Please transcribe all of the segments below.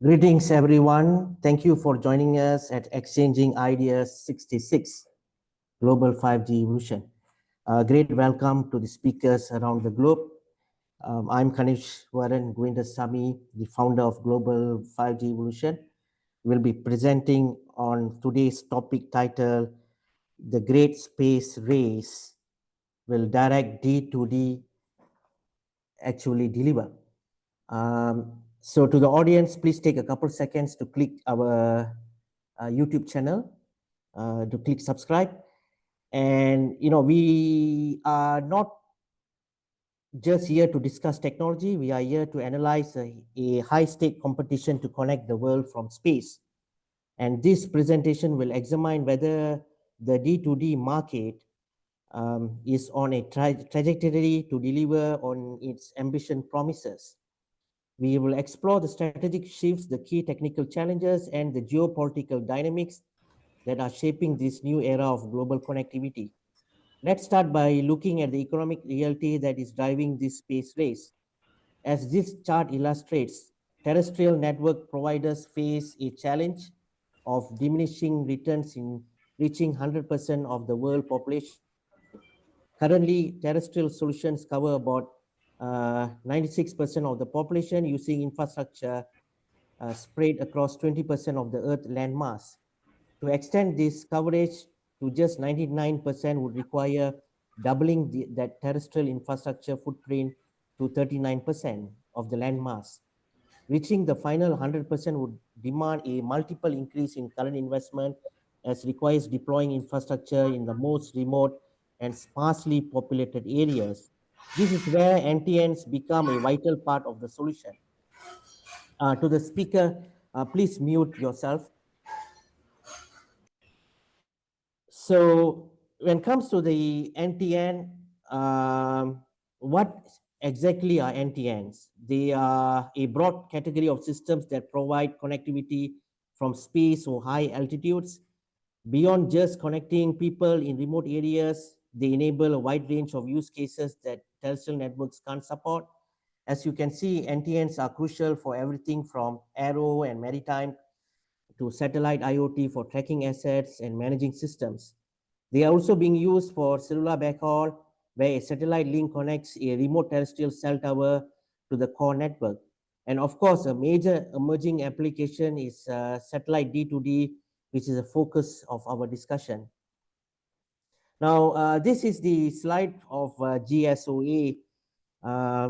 Greetings, everyone. Thank you for joining us at Exchanging Ideas 66 Global 5G Evolution. Great welcome to the speakers around the globe. I'm Kanish Waran Gwindasamy, the founder of Global 5G Evolution. We'll be presenting on today's topic titled The Great Space Race Will Direct D2D Actually Deliver. So to the audience, please take a couple seconds to click our YouTube channel, to click subscribe. And, we are not just here to discuss technology. We are here to analyze a high-stake competition to connect the world from space. And this presentation will examine whether the D2D market is on a trajectory to deliver on its ambition promises. We will explore the strategic shifts, the key technical challenges, and the geopolitical dynamics that are shaping this new era of global connectivity. Let's start by looking at the economic reality that is driving this space race. As this chart illustrates, terrestrial network providers face a challenge of diminishing returns in reaching 100% of the world population. Currently, terrestrial solutions cover about 96% of the population using infrastructure spread across 20% of the Earth landmass. To extend this coverage to just 99% would require doubling that terrestrial infrastructure footprint to 39% of the landmass. Reaching the final 100% would demand a multiple increase in current investment as requires deploying infrastructure in the most remote and sparsely populated areas. This is where NTNs become a vital part of the solution. To the speaker, please mute yourself. So when it comes to the NTN, what exactly are NTNs? They are a broad category of systems that provide connectivity from space or high altitudes. Beyond just connecting people in remote areas, they enable a wide range of use cases that terrestrial networks can't support. As you can see, NTNs are crucial for everything from aero and maritime to satellite IoT for tracking assets and managing systems. They are also being used for cellular backhaul, where a satellite link connects a remote terrestrial cell tower to the core network. And of course, a major emerging application is satellite D2D, which is a focus of our discussion. Now, this is the slide of GSOA,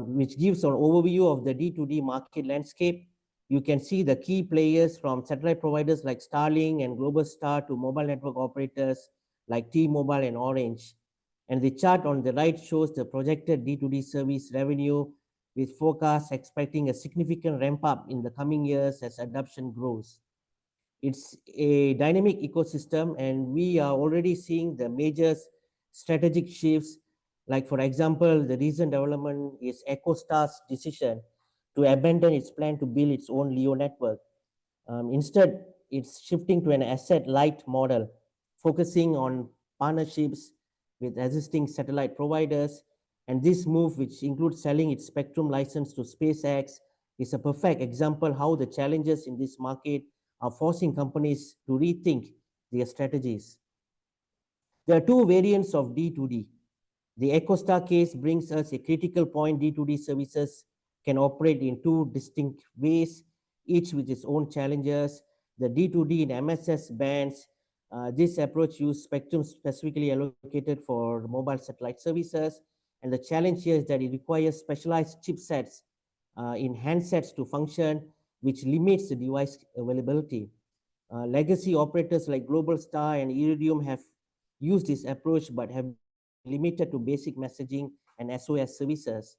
which gives an overview of the D2D market landscape. You can see the key players from satellite providers like Starlink and Globalstar to mobile network operators like T-Mobile and Orange. And the chart on the right shows the projected D2D service revenue, with forecasts expecting a significant ramp up in the coming years as adoption grows. It's a dynamic ecosystem, and we are already seeing the major strategic shifts. Like, for example, the recent development is EchoStar's decision to abandon its plan to build its own LEO network. Instead, it's shifting to an asset-light model, focusing on partnerships with existing satellite providers. And this move, which includes selling its spectrum license to SpaceX, is a perfect example how the challenges in this market are forcing companies to rethink their strategies. There are two variants of D2D. The EchoStar case brings us a critical point. D2D services can operate in two distinct ways, each with its own challenges. The D2D in MSS bands, this approach uses spectrum specifically allocated for mobile satellite services. And the challenge here is that it requires specialized chipsets in handsets to function, which limits the device availability. Legacy operators like Globalstar and Iridium have used this approach but have limited to basic messaging and SOS services.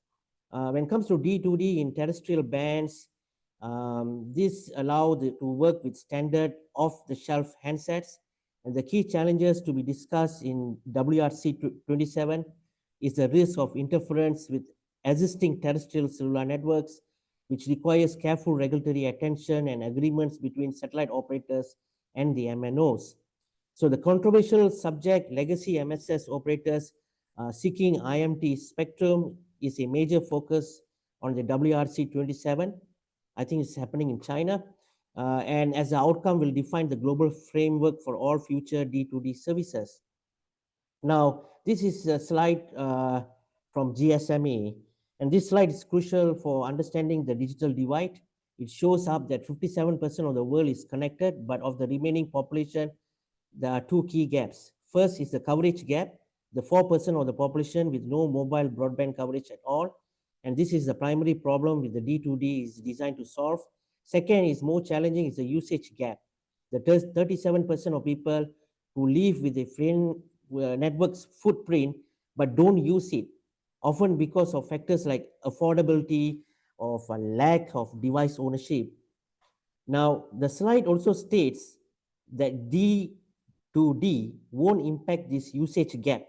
When it comes to D2D in terrestrial bands, this allows to work with standard off-the-shelf handsets. And the key challenges to be discussed in WRC27 is the risk of interference with existing terrestrial cellular networks, which requires careful regulatory attention and agreements between satellite operators and the MNOs. So the controversial subject, legacy MSS operators seeking IMT spectrum, is a major focus on the WRC27. I think it's happening in China. and as the outcome will define the global framework for all future D2D services. Now, this is a slide from GSMA, and this slide is crucial for understanding the digital divide. It shows up that 57% of the world is connected, but of the remaining population, there are two key gaps. First is the coverage gap, the 4% of the population with no mobile broadband coverage at all. And this is the primary problem with the D2D is designed to solve. Second is more challenging is the usage gap. The 37% of people who live with a friend network's footprint but don't use it, often because of factors like affordability, of a lack of device ownership. Now, the slide also states that D2D won't impact this usage gap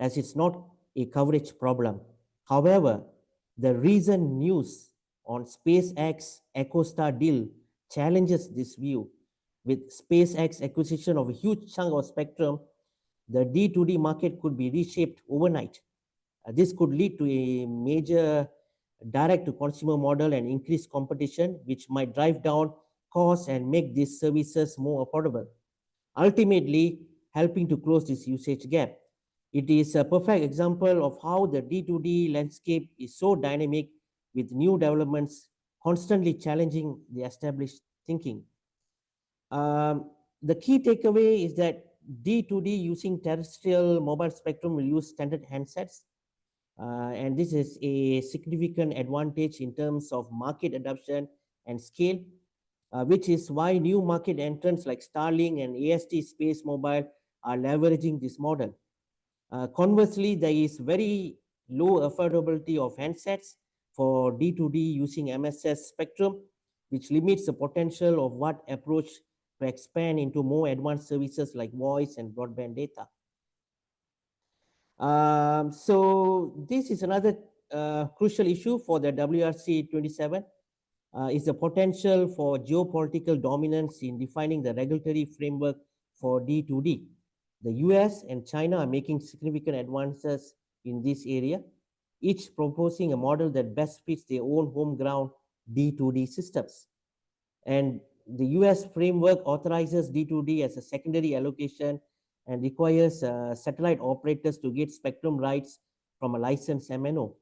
as it's not a coverage problem. However, the recent news on SpaceX EchoStar deal challenges this view. With SpaceX acquisition of a huge chunk of spectrum, the D2D market could be reshaped overnight. This could lead to a major direct to consumer model and increase competition, which might drive down costs and make these services more affordable, ultimately helping to close this usage gap. It is a perfect example of how the D2D landscape is so dynamic with new developments constantly challenging the established thinking. The key takeaway is that D2D using terrestrial mobile spectrum will use standard handsets. And this is a significant advantage in terms of market adoption and scale, which is why new market entrants like Starlink and AST Space Mobile are leveraging this model. Conversely, there is very low affordability of handsets for D2D using MSS spectrum, which limits the potential of what approach to expand into more advanced services like voice and broadband data. So this is another crucial issue for the WRC 27, is the potential for geopolitical dominance in defining the regulatory framework for D2D. The US and China are making significant advances in this area, each proposing a model that best fits their own home-ground D2D systems. And the US framework authorizes D2D as a secondary allocation and requires satellite operators to get spectrum rights from a licensed MNO.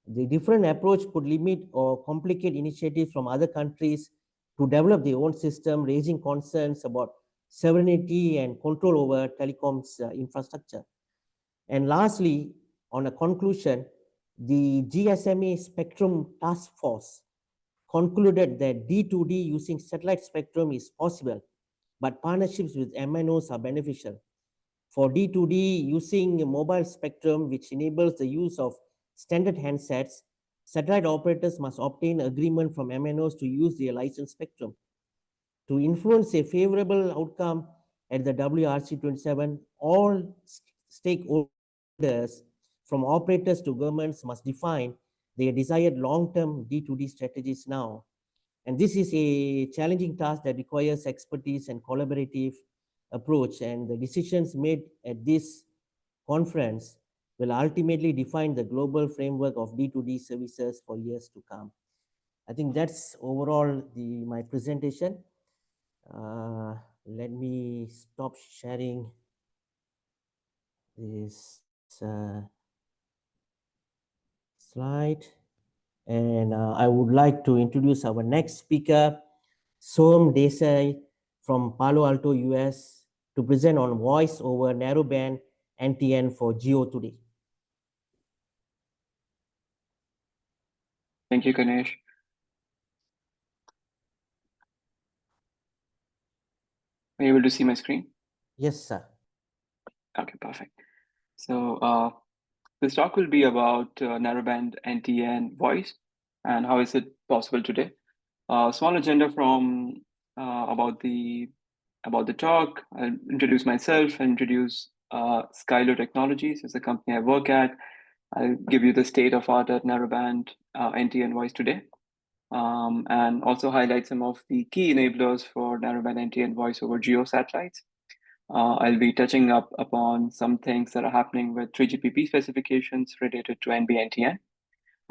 The different approach could limit or complicate initiatives from other countries to develop their own system, raising concerns about sovereignty and control over telecoms infrastructure. And lastly, on a conclusion, the GSMA Spectrum Task Force concluded that D2D using satellite spectrum is possible, but partnerships with MNOs are beneficial. For D2D using mobile spectrum, which enables the use of standard handsets, satellite operators must obtain agreement from MNOs to use their licensed spectrum. To influence a favorable outcome at the WRC 27, all stakeholders, from operators to governments, must define their desired long-term D2D strategies now. And this is a challenging task that requires expertise and collaborative approach, and the decisions made at this conference will ultimately define the global framework of D2D services for years to come. I think that's overall my presentation. Let me stop sharing this slide. And I would like to introduce our next speaker, Som Desai from Palo Alto, US, to present on voice over narrowband NTN for Geo today. Thank you, Ganesh. Are you able to see my screen? Yes, sir. Okay, perfect. So this talk will be about narrowband NTN voice and how is it possible today. Small agenda from about the talk. I'll introduce myself and introduce Skylo Technologies as a company I work at. I'll give you the state of art at narrowband NTN voice today. And also highlight some of the key enablers for narrowband NTN voice over geo satellites. I'll be touching upon some things that are happening with 3GPP specifications related to NB-NTN.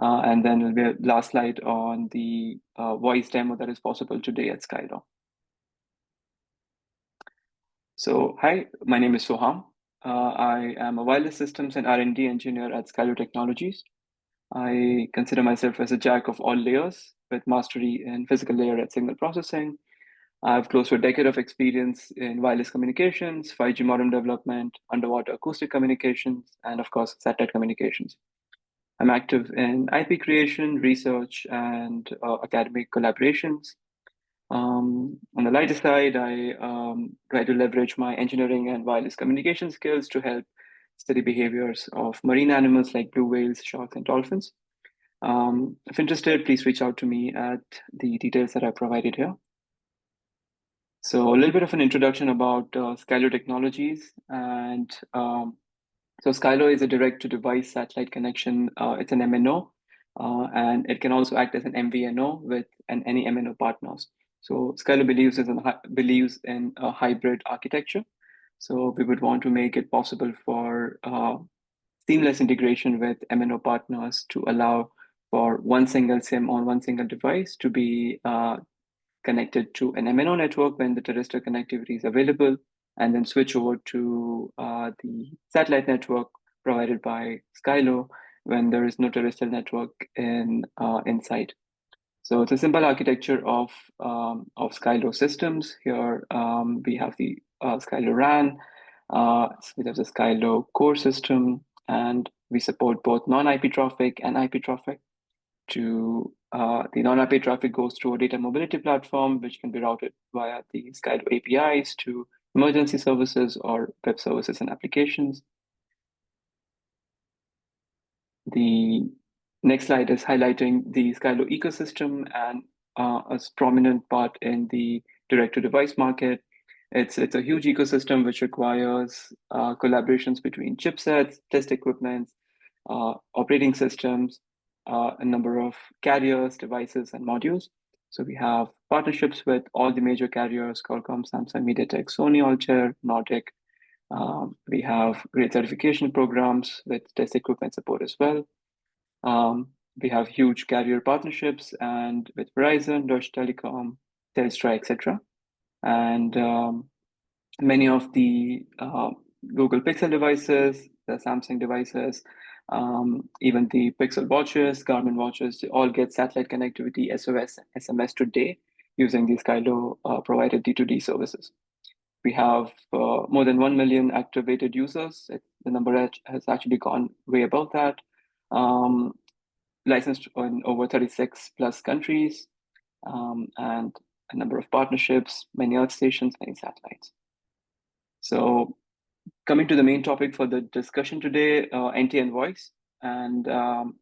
And then will be a last slide on the voice demo that is possible today at Skylo. So, hi, my name is Soham. I am a wireless systems and R&D engineer at Skylo Technologies. I consider myself as a jack of all layers with mastery in physical layer and signal processing. I have close to a decade of experience in wireless communications, 5G modem development, underwater acoustic communications, and of course, satellite communications. I'm active in IP creation, research, and academic collaborations. On the lighter side, I try to leverage my engineering and wireless communication skills to help study behaviors of marine animals like blue whales, sharks, and dolphins. If interested, please reach out to me at the details that I provided here. So a little bit of an introduction about Skylo Technologies. And so Skylo is a direct-to-device satellite connection. It's an MNO, and it can also act as an MVNO with any MNO partners. So Skylo believes in a hybrid architecture. So we would want to make it possible for seamless integration with MNO partners to allow for one single SIM on one single device to be connected to an MNO network when the terrestrial connectivity is available, and then switch over to the satellite network provided by Skylo when there is no terrestrial network in sight. So it's a simple architecture of Skylo systems. Here we have the Skylo RAN, we have the Skylo core system, and we support both non-IP traffic and IP traffic. The non-IP traffic goes through a data mobility platform, which can be routed via the Skylo APIs to emergency services or web services and applications. The next slide is highlighting the Skylo ecosystem and a prominent part in the direct-to-device market. It's a huge ecosystem which requires collaborations between chipsets, test equipment, operating systems, a number of carriers, devices, and modules. So we have partnerships with all the major carriers: Qualcomm, Samsung, MediaTek, Sony, Altair, Nordic. We have great certification programs with test equipment support as well. We have huge carrier partnerships and with Verizon, Deutsche Telekom, Telstra, etc. And many of the Google Pixel devices, the Samsung devices, even the Pixel watches, Garmin watches, they all get satellite connectivity, SOS, SMS today using the Skylo provided D2D services. We have more than 1 million activated users. The number has actually gone way above that. Licensed in over 36 plus countries, and a number of partnerships, many earth stations, many satellites. So coming to the main topic for the discussion today, NTN voice. And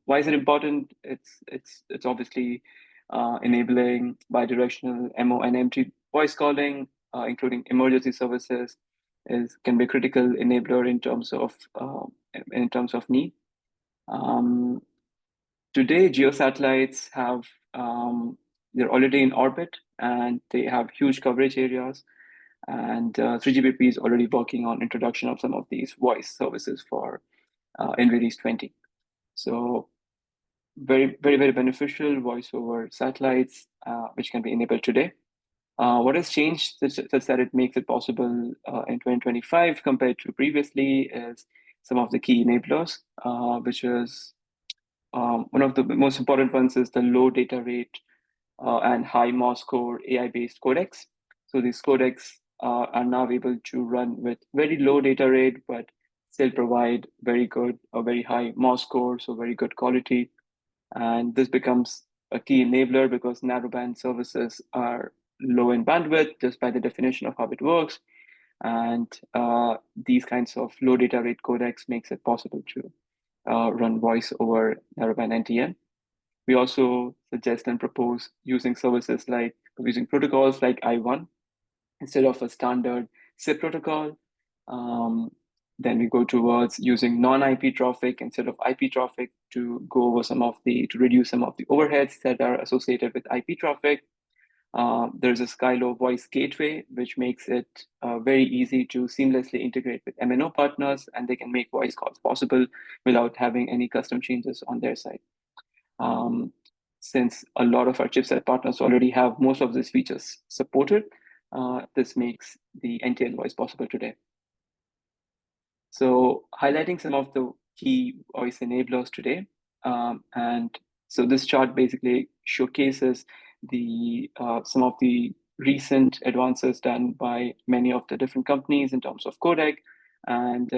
why is it important? It's obviously enabling bidirectional MO and MT voice calling, including emergency services, can be a critical enabler in terms of need. Today, geosatellites they're already in orbit and they have huge coverage areas. And 3GPP is already working on introduction of some of these voice services for NVIDIA's 20. So very, very, very beneficial voice over satellites, which can be enabled today. What has changed such that it makes it possible in 2025 compared to previously is some of the key enablers, which is one of the most important ones is the low data rate and high MOS core AI-based codecs. So these codecs are now able to run with very low data rate, but still provide very good or very high MOS score, so very good quality. And this becomes a key enabler because narrowband services are low in bandwidth just by the definition of how it works. And these kinds of low data rate codecs makes it possible to run voice over narrowband NTN. We also suggest and propose using protocols like I1 instead of a standard SIP protocol. Then we go towards using non-IP traffic instead of IP traffic to reduce some of the overheads that are associated with IP traffic. There's a Skylo voice gateway, which makes it very easy to seamlessly integrate with MNO partners, and they can make voice calls possible without having any custom changes on their side. Since a lot of our chipset partners already have most of these features supported, this makes the NTN voice possible today. So highlighting some of the key voice enablers today. And so this chart basically showcases some of the recent advances done by many of the different companies in terms of codec, and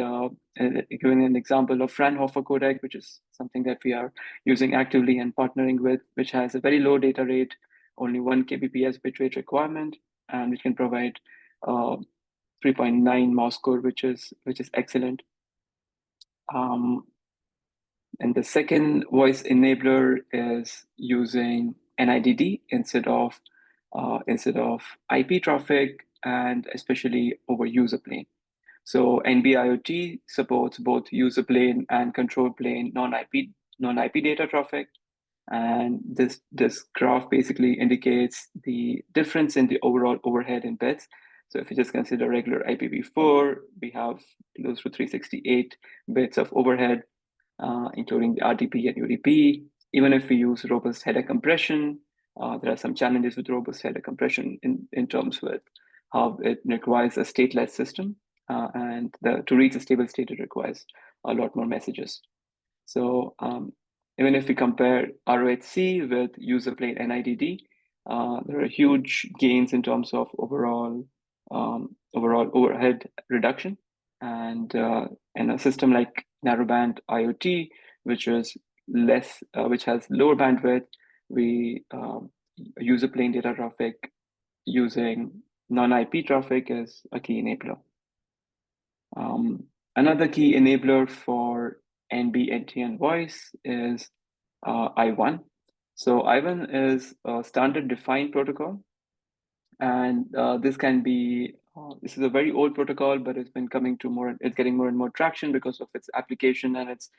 giving an example of Fraunhofer codec, which is something that we are using actively and partnering with, which has a very low data rate, only 1 kbps bitrate requirement, and which can provide 3.9 mouse score, which is excellent. And the second voice enabler is using NIDD instead of IP traffic, and especially over user plane. So NB-IoT supports both user plane and control plane non-IP data traffic. And this graph basically indicates the difference in the overall overhead in bits. So if you just consider regular IPv4, we have close to 368 bits of overhead, including the RDP and UDP. Even if we use robust header compression, there are some challenges with robust header compression in terms with how it requires a stateless system, and to reach a stable state, it requires a lot more messages. So even if we compare ROHC with user plane NIDD, there are huge gains in terms of overall overhead reduction. And in a system like narrowband IoT, which has lower bandwidth, we user plane data traffic using non-IP traffic is a key enabler. Another key enabler for NB-NTN voice is I1. So I1 is a standard defined protocol, and this is a very old protocol, but it's getting more and more traction because of its application and its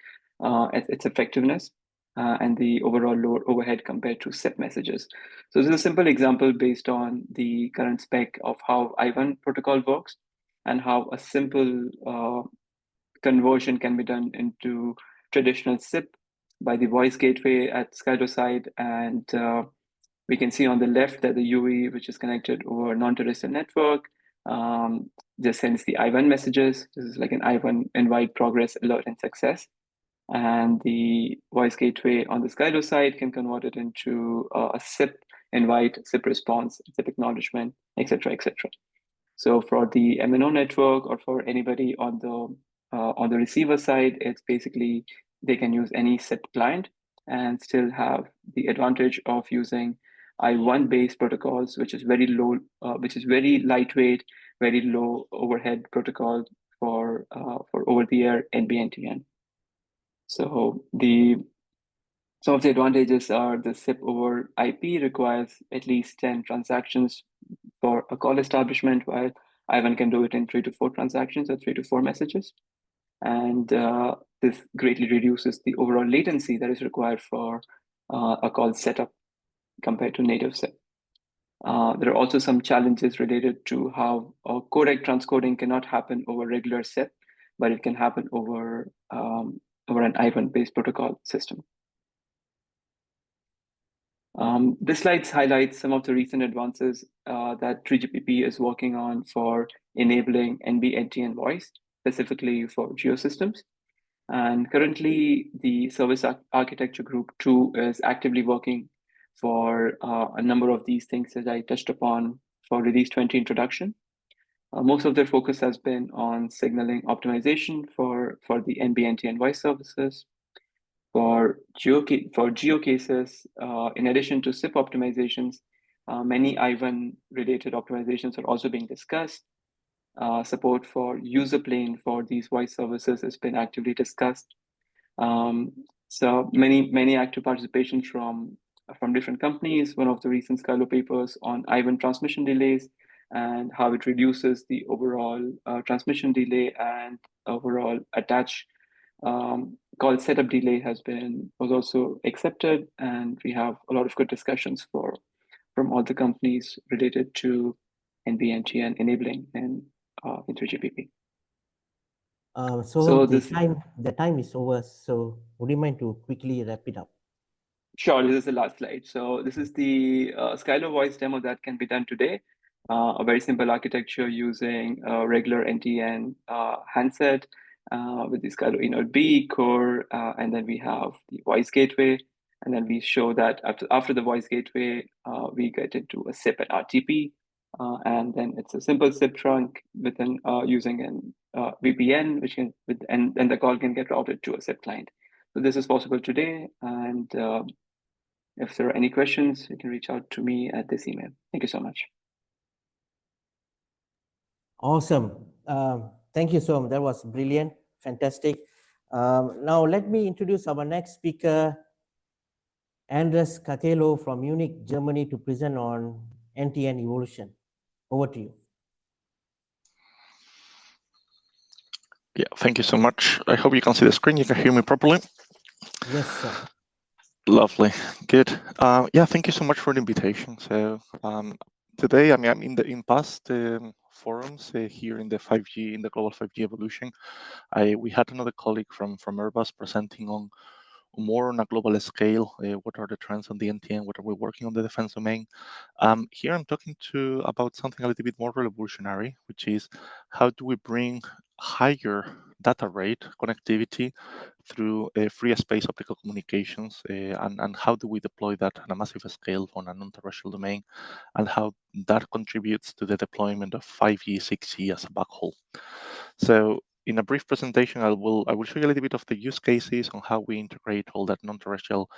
effectiveness, and the overall lower overhead compared to SIP messages. So this is a simple example based on the current spec of how I1 protocol works and how a simple conversion can be done into traditional SIP by the voice gateway at SkyDo side. And we can see on the left that the UE, which is connected over non-terrestrial network, just sends the I1 messages. This is like an I1 invite, progress, alert, and success. And the voice gateway on the SkyDo side can convert it into a SIP invite, SIP response, SIP acknowledgement, etc., etc. So for the MNO network, or for anybody on the receiver side, it's basically they can use any SIP client and still have the advantage of using I1 based protocols, which is very low, which is very lightweight, very low overhead protocol for over the air NB-NTN. So some of the advantages are the SIP over IP requires at least 10 transactions for a call establishment, while I1 can do it in 3 to 4 transactions or 3 to 4 messages. And this greatly reduces the overall latency that is required for a call setup compared to native SIP. There are also some challenges related to how codec transcoding cannot happen over regular SIP, but it can happen over an I1-based protocol system. This slide highlights some of the recent advances that 3GPP is working on for enabling NB-NTN voice, specifically for geosystems. And currently, the Service Architecture Group 2 is actively working for a number of these things that I touched upon for Release 20 introduction. Most of their focus has been on signaling optimization for the NB-NTN voice services. For geo cases, in addition to SIP optimizations, many I1 related optimizations are also being discussed. Support for user plane for these voice services has been actively discussed. So many active participations from different companies. One of the recent Skylo papers on I1 transmission delays and how it reduces the overall transmission delay and overall attach call setup delay was also accepted, and we have a lot of good discussions from all the companies related to NB-NTN enabling in 3GPP. So the time is over. So would you mind to quickly wrap it up? Sure, this is the last slide. So this is the Skylo voice demo that can be done today. A very simple architecture using a regular NTN handset with the Skylo Inode B core, and then we have the voice gateway, and then we show that after the voice gateway, we get into a SIP and RTP, and then it's a simple SIP trunk within using an VPN, which can and the call can get routed to a SIP client. So this is possible today, and if there are any questions, you can reach out to me at this email. Thank you so much. Awesome. Thank you, Som. That was brilliant, fantastic. Now let me introduce our next speaker, Andres Catelo from Munich, Germany, to present on NTN evolution. Over to you. Yeah, thank you so much. I hope you can see the screen. You can hear me properly. Yes, sir. Lovely, good. Yeah, thank you so much for the invitation. So today, I mean, I'm in past forums here in the 5G, in the global 5G evolution. We had another colleague from Airbus presenting on more on a global scale. What are the trends on the NTN? What are we working on the defense domain? Here I'm talking about something a little bit more revolutionary, which is how do we bring higher data rate connectivity through free space optical communications, and how do we deploy that on a massive scale on a non-terrestrial domain, and how that contributes to the deployment of 5G, 6G as a backhaul. So in a brief presentation, I will show you a little bit of the use cases on how we integrate all that non-terrestrial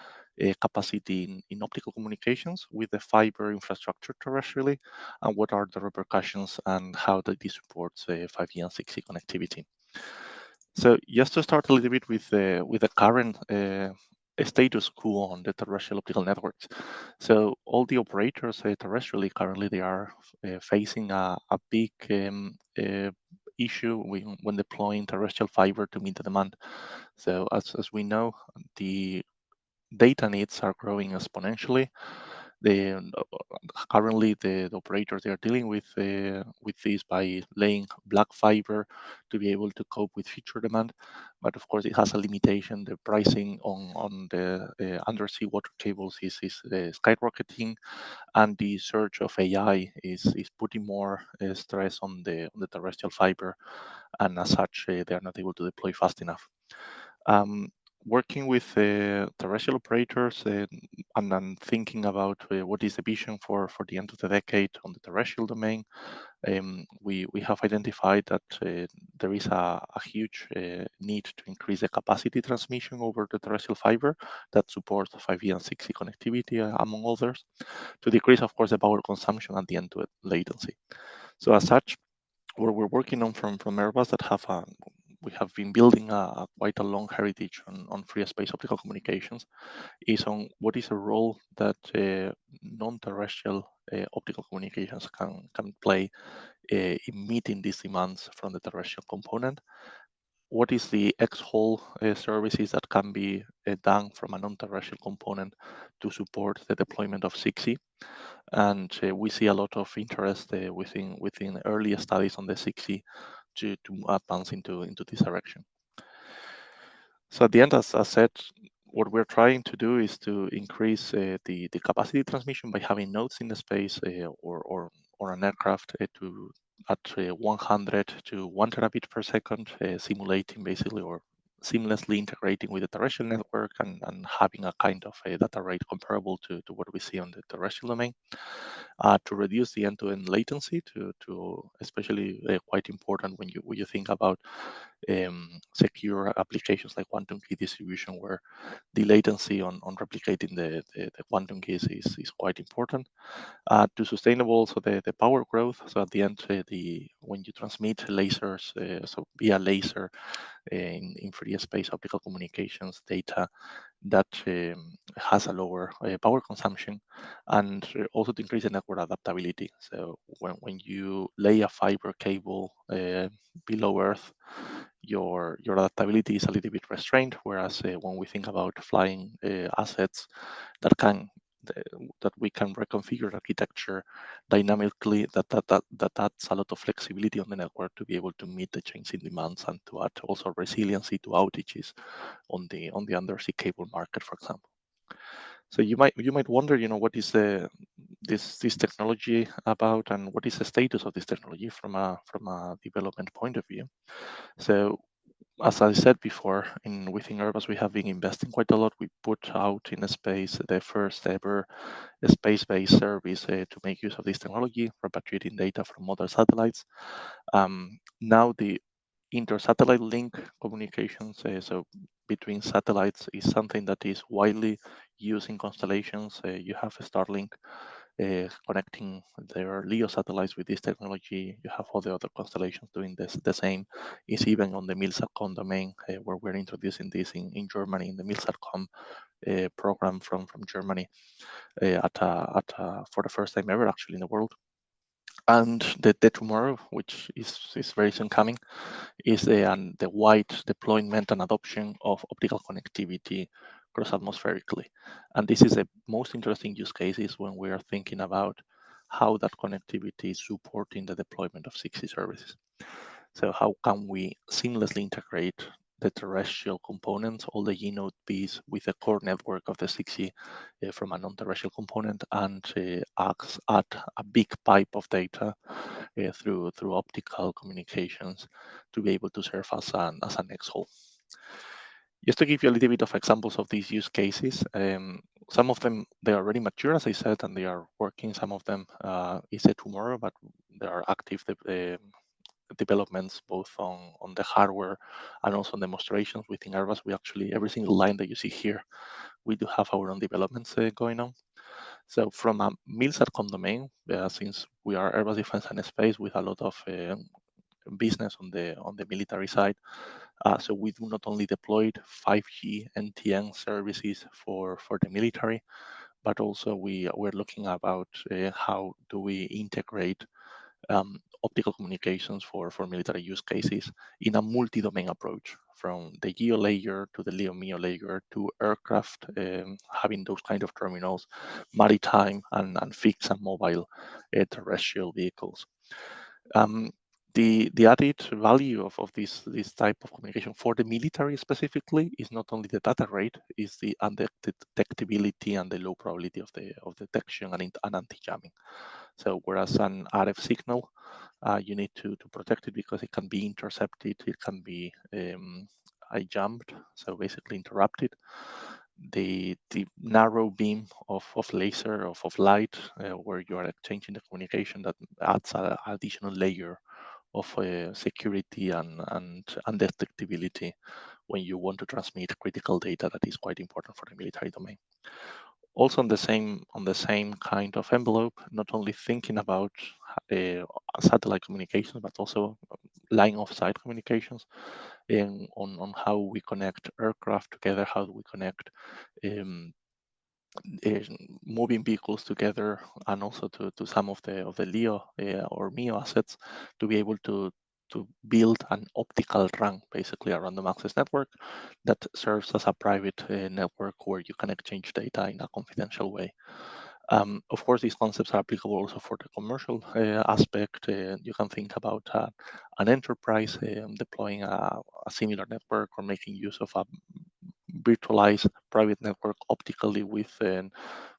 capacity in optical communications with the fiber infrastructure terrestrially, and what are the repercussions and how this supports 5G and 6G connectivity. So just to start a little bit with the current status quo on the terrestrial optical networks. So all the operators terrestrially currently, they are facing a big issue when deploying terrestrial fiber to meet the demand. So as we know, the data needs are growing exponentially. Currently the operators, they are dealing with this by laying black fiber to be able to cope with future demand, but of course it has a limitation. The pricing on the undersea water cables is skyrocketing, and the surge of AI is putting more stress on the terrestrial fiber, and as such they are not able to deploy fast enough. Working with terrestrial operators and then thinking about what is the vision for the end of the decade on the terrestrial domain, we have identified that there is a huge need to increase the capacity transmission over the terrestrial fiber that supports 5G and 6G connectivity, among others, to decrease, of course, the power consumption and the end-to-end latency. So as such, what we're working on from Airbus that we have been building quite a long heritage on free space optical communications, is on what is a role that non-terrestrial optical communications can play in meeting these demands from the terrestrial component. What is the X-haul services that can be done from a non-terrestrial component to support the deployment of 6G? And we see a lot of interest within early studies on the 6G to advance into this direction. So at the end, as I said, what we're trying to do is to increase the capacity transmission by having nodes in the space or an aircraft at 100 to 1 terabit per second, simulating basically or seamlessly integrating with the terrestrial network and having a kind of a data rate comparable to what we see on the terrestrial domain, to reduce the end-to-end latency, to especially quite important when you think about secure applications like quantum key distribution, where the latency on replicating the quantum keys is quite important. To sustainable also the power growth. So at the end, when you transmit lasers, so via laser in free space optical communications data, that has a lower power consumption, and also to increase the network adaptability. So when you lay a fiber cable below Earth, your adaptability is a little bit restrained, whereas when we think about flying assets that we can reconfigure architecture dynamically, that adds a lot of flexibility on the network to be able to meet the changing demands and to add also resiliency to outages on the undersea cable market, for example. So you might wonder, what is this technology about, and what is the status of this technology from a development point of view. So as I said before, within Airbus, we have been investing quite a lot. We put out in space the first ever space-based service to make use of this technology, repatriating data from other satellites. Now the inter-satellite link communications, so between satellites, is something that is widely used in constellations. You have Starlink connecting their LEO satellites with this technology. You have all the other constellations doing the same. It's even on the MILSATCOM domain, where we're introducing this in Germany, in the MILSATCOM program from Germany, for the first time ever, actually, in the world. And the tomorrow, which is very soon coming, is the wide deployment and adoption of optical connectivity cross-atmospherically. And this is the most interesting use cases when we are thinking about how that connectivity is supporting the deployment of 6G services. So how can we seamlessly integrate the terrestrial components, all the G-node piece, with the core network of the 6G from a non-terrestrial component, and add a big pipe of data through optical communications to be able to serve as an X-hole. Just to give you a little bit of examples of these use cases, some of them, they are already mature, as I said, and they are working. Some of them is a tomorrow, but there are active developments both on the hardware and also on demonstrations within Airbus. We actually, every single line that you see here, we do have our own developments going on. So from a MILSATCOM domain, since we are Airbus Defence and Space with a lot of business on the military side, so we do not only deployed 5G NTN services for the military, but also we're looking about how do we integrate optical communications for military use cases in a multi-domain approach, from the geo layer to the LEO MEO layer to aircraft, having those kind of terminals, maritime and fixed and mobile terrestrial vehicles. The added value of this type of communication for the military specifically is not only the data rate, is the undetectability and the low probability of detection and anti-jamming. So whereas an RF signal, you need to protect it because it can be intercepted, it can be jammed, so basically interrupted. The narrow beam of laser, of light, where you are exchanging the communication, that adds an additional layer of security and detectability when you want to transmit critical data that is quite important for the military domain. Also on the same kind of envelope, not only thinking about satellite communications, but also line of sight communications, on how we connect aircraft together, how do we connect moving vehicles together, and also to some of the LEO or MEO assets, to be able to build an optical RAN, basically a random access network that serves as a private network where you can exchange data in a confidential way. Of course, these concepts are applicable also for the commercial aspect. You can think about an enterprise deploying a similar network, or making use of a virtualized private network optically with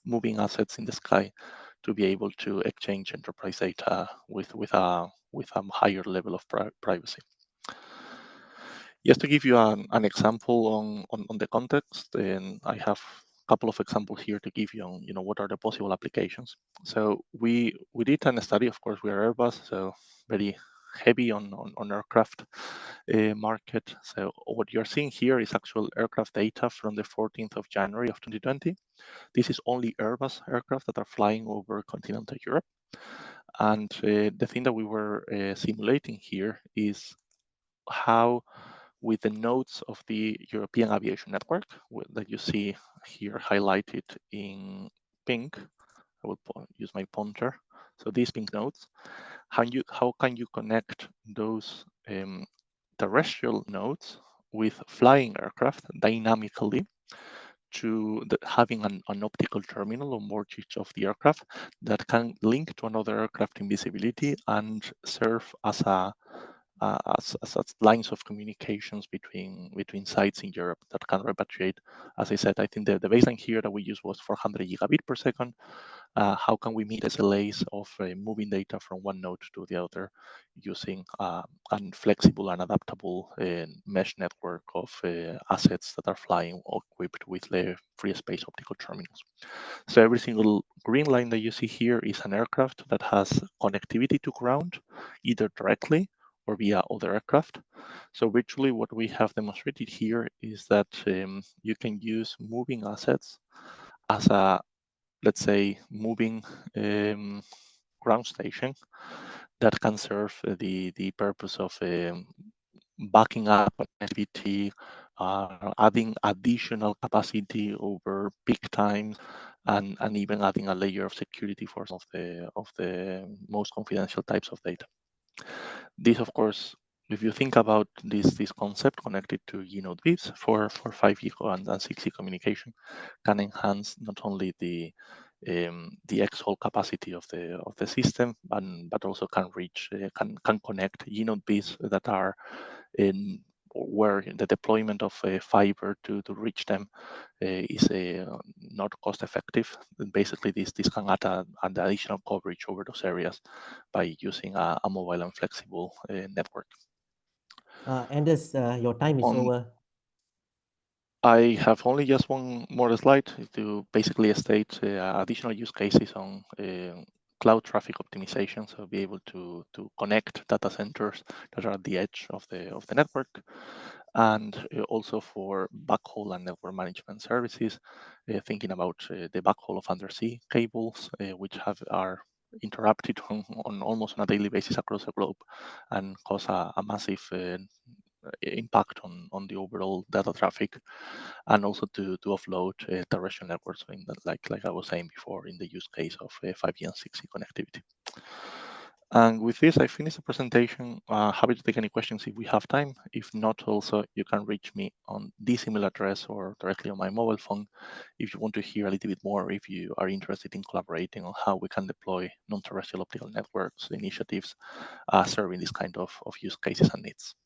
moving assets in the sky to be able to exchange enterprise data with a higher level of privacy. Just to give you an example on the context, and I have a couple of examples here to give you on what are the possible applications. So we did a study. Of course, we are Airbus, so very heavy on aircraft market. So what you're seeing here is actual aircraft data from the 14th of January of 2020. This is only Airbus aircraft that are flying over continental Europe. And the thing that we were simulating here is how, with the nodes of the European Aviation Network that you see here highlighted in pink, I will use my pointer. So these pink nodes, how can you connect those terrestrial nodes with flying aircraft dynamically to having an optical terminal on board each of the aircraft that can link to another aircraft in visibility and serve as a as lines of communications between sites in Europe that can repatriate. As I said, I think the baseline here that we used was 400 gigabit per second. How can we meet SLAs of moving data from one node to the other using a flexible and adaptable mesh network of assets that are flying equipped with the free space optical terminals. So every single green line that you see here is an aircraft that has connectivity to ground, either directly or via other aircraft. So virtually what we have demonstrated here is that you can use moving assets as a, let's say, moving ground station that can serve the purpose of backing up connectivity, adding additional capacity over peak times, and even adding a layer of security for some of the most confidential types of data. This, of course, if you think about this concept connected to Node VIPs for 5G and 6G communication, can enhance not only the XHAUL capacity of the system, but also can reach can connect Node VIPs that are in where the deployment of fiber to reach them is not cost effective. And basically, this can add an additional coverage over those areas by using a mobile and flexible network. Anders, your time is over. I have only just one more slide to basically state additional use cases on cloud traffic optimization, so be able to connect data centers that are at the edge of the network, and also for backhaul and network management services, thinking about the backhaul of undersea cables, which are interrupted on almost on a daily basis across the globe and cause a massive impact on the overall data traffic, and also to offload terrestrial networks, like I was saying before, in the use case of 5G and 6G connectivity. And with this, I finish the presentation. Happy to take any questions if we have time. If not, also, you can reach me on this email address or directly on my mobile phone if you want to hear a little bit more, if you are interested in collaborating on how we can deploy non-terrestrial optical networks initiatives serving this kind of use cases and needs.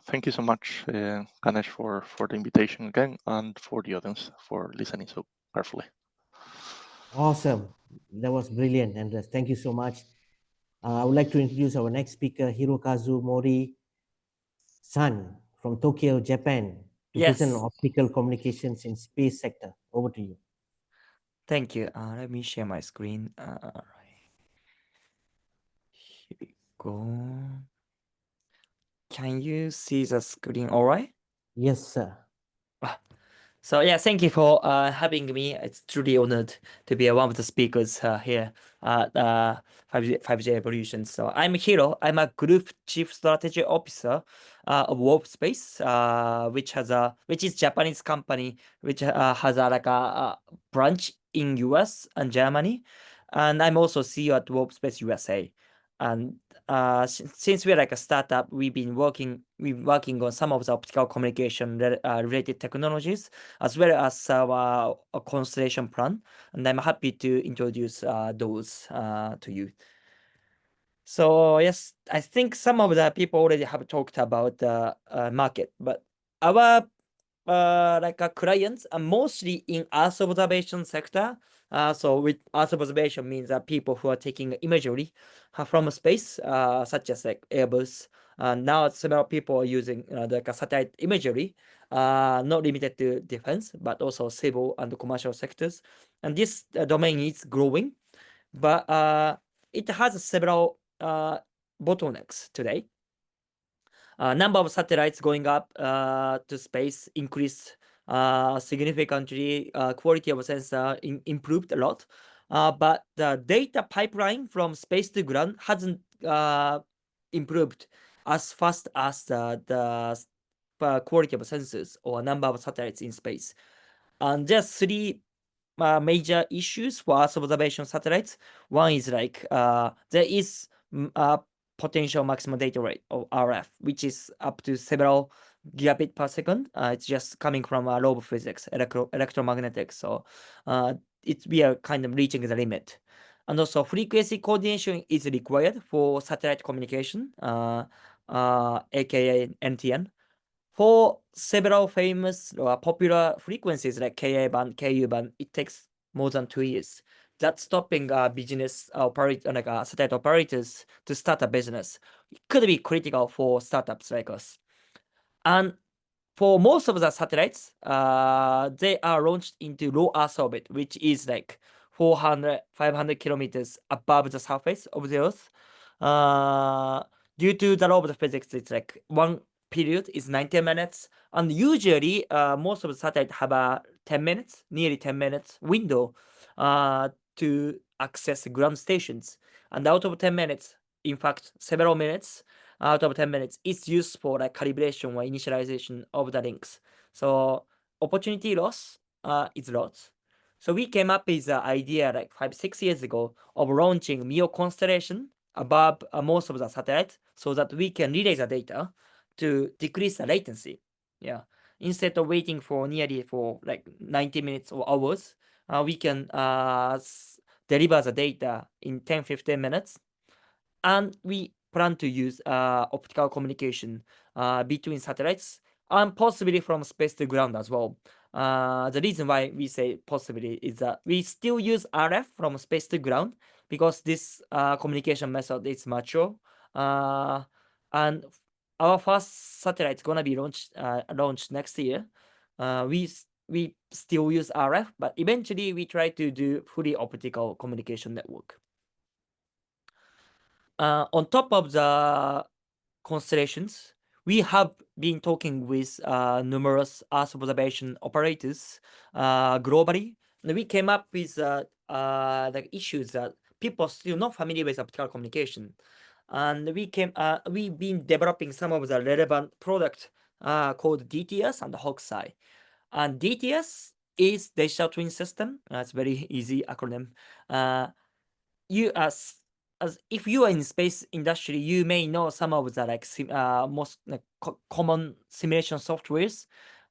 Thank you so much, Ganesh, for the invitation again, and for the audience for listening so carefully. Awesome. That was brilliant, Anders. Thank you so much. I would like to introduce our next speaker, Hirokazu Mori-san from Tokyo, Japan, to present optical communications in space sector. Over to you. Thank you. Let me share my screen. Here we go. Can you see the screen all right? Yes, sir. So yeah, thank you for having me. It's truly honored to be one of the speakers here at 5G Evolution. So I'm Hiro. I'm a Group Chief Strategy Officer of Warp Space, which is Japanese company which has like a branch in US and Germany, and I'm also CEO at Warp Space USA. And since we're like a startup, we've been working on some of the optical communication related technologies, as well as our constellation plan, and I'm happy to introduce those to you. So yes, I think some of the people already have talked about the market, but our clients are mostly in Earth observation sector. So with Earth observation means that people who are taking imagery from space, such as like Airbus. Now several people are using like a satellite imagery, not limited to defense, but also civil and commercial sectors. And this domain is growing, but it has several bottlenecks today. Number of satellites going up to space increased significantly. Quality of sensor improved a lot, but the data pipeline from space to ground hasn't improved as fast as the quality of sensors or number of satellites in space. And there's three major issues for Earth observation satellites. One is like there is potential maximum data rate of RF, which is up to several gigabit per second. It's just coming from law of physics, electromagnetics. So we are kind of reaching the limit. And also frequency coordination is required for satellite communication. aka NTN, for several famous or popular frequencies like Ka band, Ku band. It takes more than 2 years. That's stopping business satellite operators to start a business. It could be critical for startups like us. And for most of the satellites, they are launched into low Earth orbit, which is like 400, 500 kilometers above the surface of the Earth. Due to the law of the physics, it's like one period is 90 minutes. And usually, most of the satellites have a 10 minutes, nearly 10 minutes window to access ground stations. And out of 10 minutes, in fact, several minutes out of 10 minutes is used for like calibration or initialization of the links. So opportunity loss is lots. So we came up with the idea like 5-6 years ago of launching MEO constellation above most of the satellites so that we can relay the data to decrease the latency. Yeah. Instead of waiting for nearly for like 90 minutes or hours, we can deliver the data in 10-15 minutes. And we plan to use optical communication between satellites and possibly from space to ground as well. The reason why we say possibly is that we still use RF from space to ground because this communication method is mature. And our first satellite is gonna be launched next year. We still use RF, but eventually we try to do fully optical communication network. On top of the constellations, we have been talking with numerous Earth observation operators globally. And we came up with the issues that people still not familiar with optical communication. And we've been developing some of the relevant product called DTS and HawkSci. And DTS is digital twin system. It's very easy acronym. You as if you are in space industry, you may know some of the like most common simulation softwares,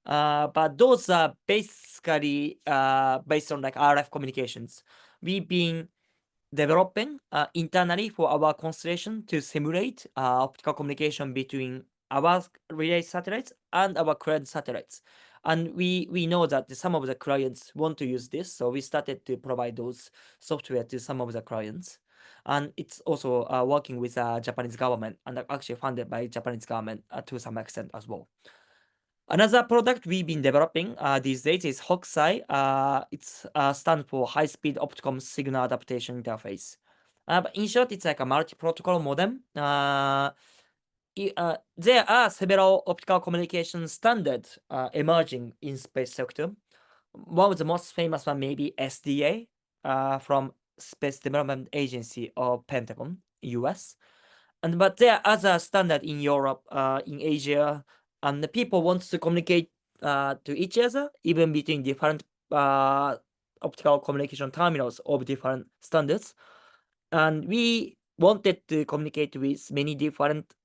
but those are basically based on like RF communications. We've been developing internally for our constellation to simulate optical communication between our relay satellites and our client satellites. And we know that some of the clients want to use this, so we started to provide those software to some of the clients. And it's also working with Japanese government and actually funded by Japanese government to some extent as well. Another product we've been developing these days is HawkSci. It's stands for High Speed Optical Signal Adaptation Interface. But in short, it's like a multi-protocol modem. There are several optical communication standards emerging in space sector. One of the most famous one may be SDA from Space Development Agency or Pentagon, US. But there are other standards in Europe, in Asia, and the people want to communicate to each other, even between different optical communication terminals of different standards. And we wanted to communicate with many different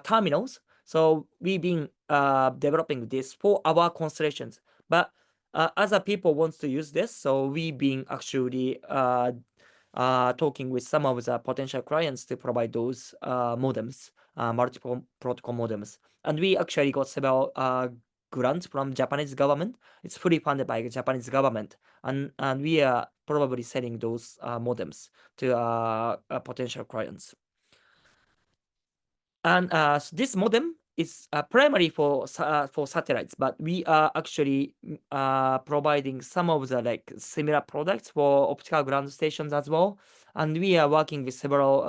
terminals. So we've been developing this for our constellations. But other people wants to use this, so we've been actually talking with some of the potential clients to provide those modems, multiple protocol modems. And we actually got several grants from Japanese government. It's fully funded by the Japanese government. And we are probably selling those modems to potential clients. And so this modem is primarily for satellites, but we are actually providing some of the like similar products for optical ground stations as well. And we are working with several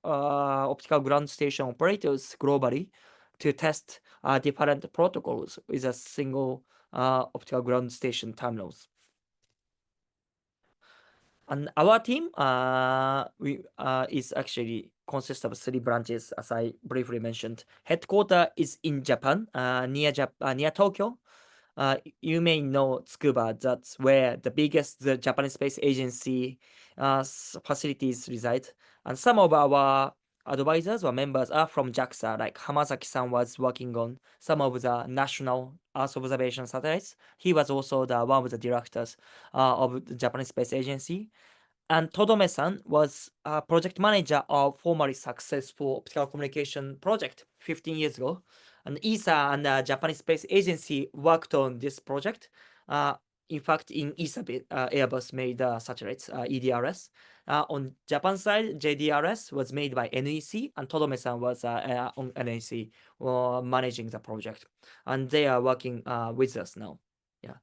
optical ground station operators globally to test different protocols with a single optical ground station terminals. And our team is actually consists of 3 branches, as I briefly mentioned. Headquarters is in Japan, near Tokyo. You may know Tsukuba. That's where the Japanese Space Agency facilities reside. And some of our advisors or members are from JAXA, like Hamasaki-san was working on some of the national Earth observation satellites. He was also one of the directors of the Japanese Space Agency. And Todome-san was a project manager of formerly successful optical communication project 15 years ago. And ESA and the Japanese Space Agency worked on this project. In fact, in ESA, Airbus made satellites, EDRS. On Japan side, JDRS was made by NEC, and Todome-san was on NEC managing the project. And they are working with us now. Yeah.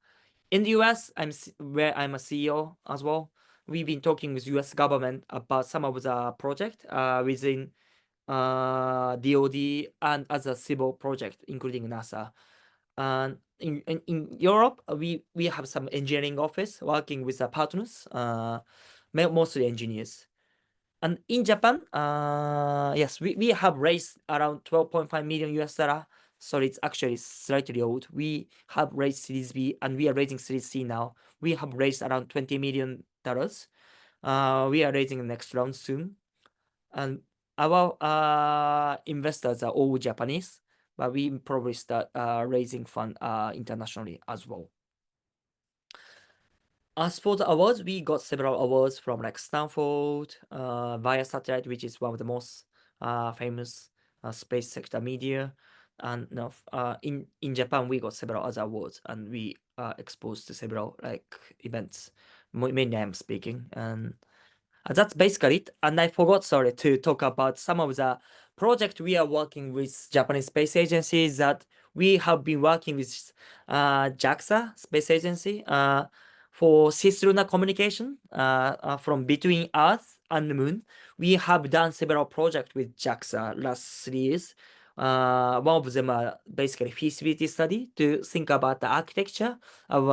In the US, where I'm a CEO as well. We've been talking with US government about some of the project within DoD and other civil project, including NASA. And in Europe, we have some engineering office working with the partners, mostly engineers. And in Japan, yes, we have raised around 12.5 million US dollar. So it's actually slightly old. We have raised Series B and we are raising Series C now. We have raised around $20 million. We are raising the next round soon. And our investors are all Japanese, but we probably start raising fund internationally as well. As for the awards, we got several awards from like Stanford, via satellite, which is one of the most famous space sector media. And in Japan, we got several other awards, and we are exposed to several like events. Mainly I'm speaking, and that's basically it. And I forgot, sorry, to talk about some of the project we are working with Japanese space agencies that we have been working with JAXA space agency for cislunar communication from between Earth and the Moon. We have done several projects with JAXA last 3 years. One of them are basically feasibility study to think about the architecture of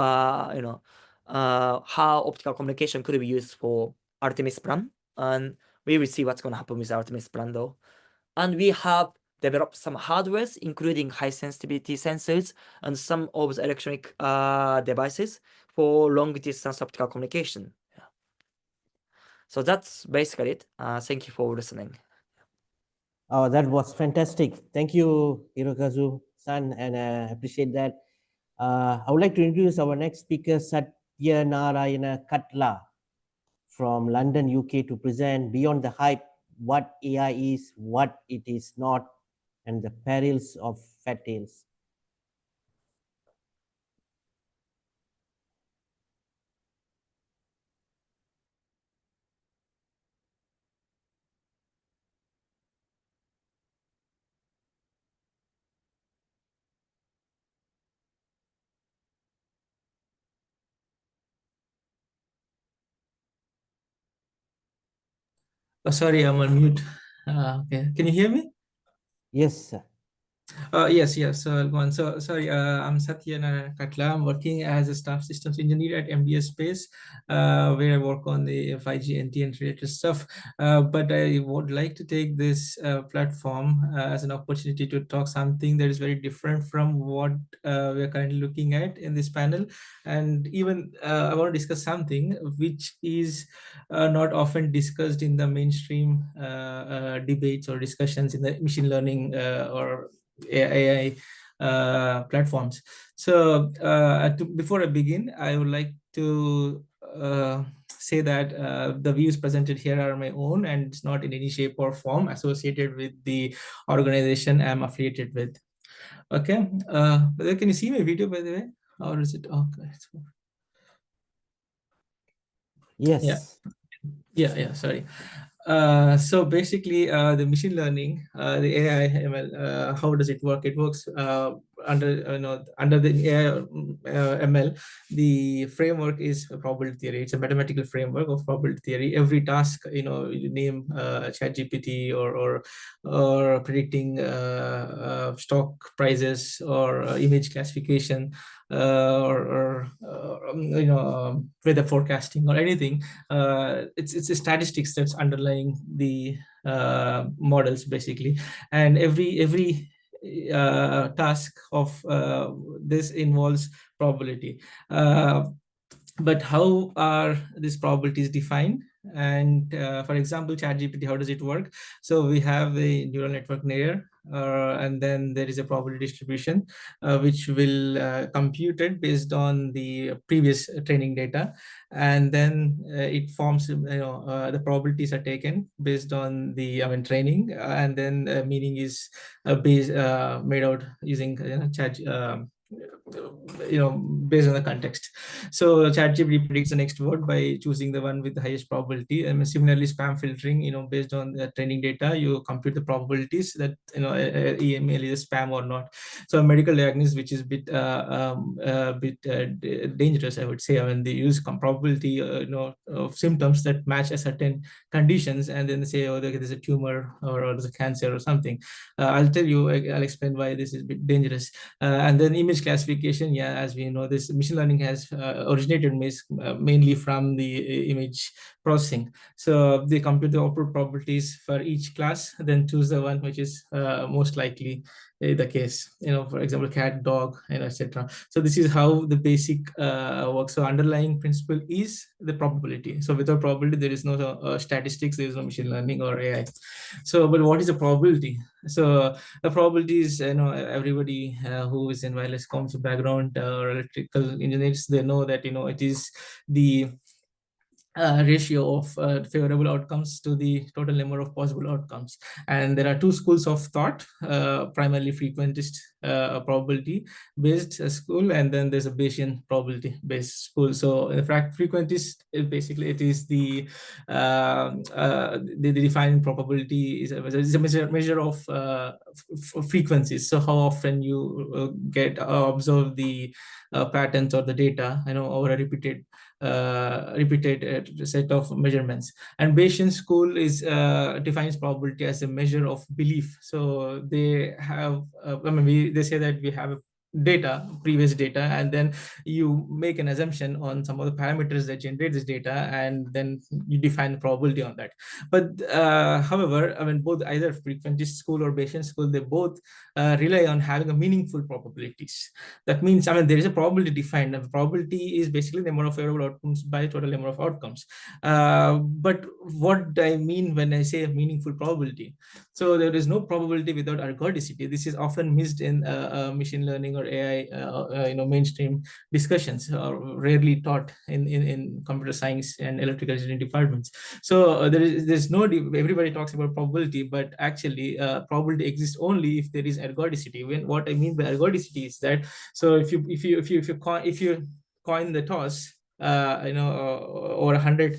how optical communication could be used for Artemis plan, and we will see what's going to happen with Artemis plan though. And we have developed some hardwares, including high sensitivity sensors and some of the electronic devices for long distance optical communication. Yeah. So that's basically it. Thank you for listening. Oh, that was fantastic. Thank you, Hirokazu-san, and I appreciate that. I would like to introduce our next speaker, Satyanarayana Katla from London, UK, to present Beyond the Hype, what AI is, what it is not, and the perils of fat tails. Oh, sorry, I'm on mute. Okay, can you hear me? Yes, sir. Yes. So I'll go on. So sorry, I'm Satyanarayana Katla. I'm working as a staff systems engineer at MDS Space, where I work on the 5G NTN related stuff. But I would like to take this platform as an opportunity to talk something that is very different from what we are currently looking at in this panel. And even I want to discuss something which is not often discussed in the mainstream debates or discussions in the machine learning or AI platforms. So before I begin, I would like to say that the views presented here are my own and it's not in any shape or form associated with the organization I'm affiliated with. Okay, can you see my video, by the way, or is it okay? Yes. Yeah, sorry. So basically, the machine learning, the AI ML, how does it work? It works under the AI ML. The framework is probability theory. It's a mathematical framework of probability theory. Every task, you name ChatGPT or predicting stock prices or image classification or weather forecasting or anything. It's a statistics that's underlying the models basically, and every task of this involves probability. But how are these probabilities defined? And for example, ChatGPT, how does it work? So we have a neural network layer and then there is a probability distribution which will compute it based on the previous training data, and then it forms, the probabilities are taken based on the training, and then meaning is made out using chat, based on the context. So ChatGPT predicts the next word by choosing the one with the highest probability. And similarly, spam filtering, based on the training data, you compute the probabilities that email is spam or not. So a medical diagnosis, which is a bit dangerous, I would say. They use probability, of symptoms that match a certain conditions, and then they say, oh, there's a tumor or there's a cancer or something. I'll tell you, I'll explain why this is a bit dangerous. And then image classification, yeah, as we know, this machine learning has originated mainly from the image processing. So they compute the output probabilities for each class, then choose the one which is most likely the case, for example, cat, dog, etc. So this is how the basic works. So underlying principle is the probability. So without probability, there is no statistics, there is no machine learning or AI. So, but what is the probability? So the probability is, everybody who is in wireless comms background or electrical engineers, they know that, it is the ratio of favorable outcomes to the total number of possible outcomes. And there are two schools of thought, primarily frequentist probability based school, and then there's a Bayesian probability based school. So in fact, frequentist is basically, it is the defining probability is a measure of frequencies. So how often you get observe the patterns or the data, over a repeated set of measurements. And Bayesian school is defines probability as a measure of belief. So they have, they say that we have previous data, and then you make an assumption on some of the parameters that generate this data, and then you define the probability on that. But however, both either frequentist school or Bayesian school, they both rely on having a meaningful probabilities. That means, there is a probability defined. The probability is basically the number of favorable outcomes by total number of outcomes. But what I mean when I say a meaningful probability, so there is no probability without ergodicity. This is often missed in machine learning or AI, mainstream discussions, or rarely taught in computer science and electrical engineering departments. So there's no, everybody talks about probability, but actually probability exists only if there is ergodicity. What I mean by ergodicity is that, so if you coin the toss, over 100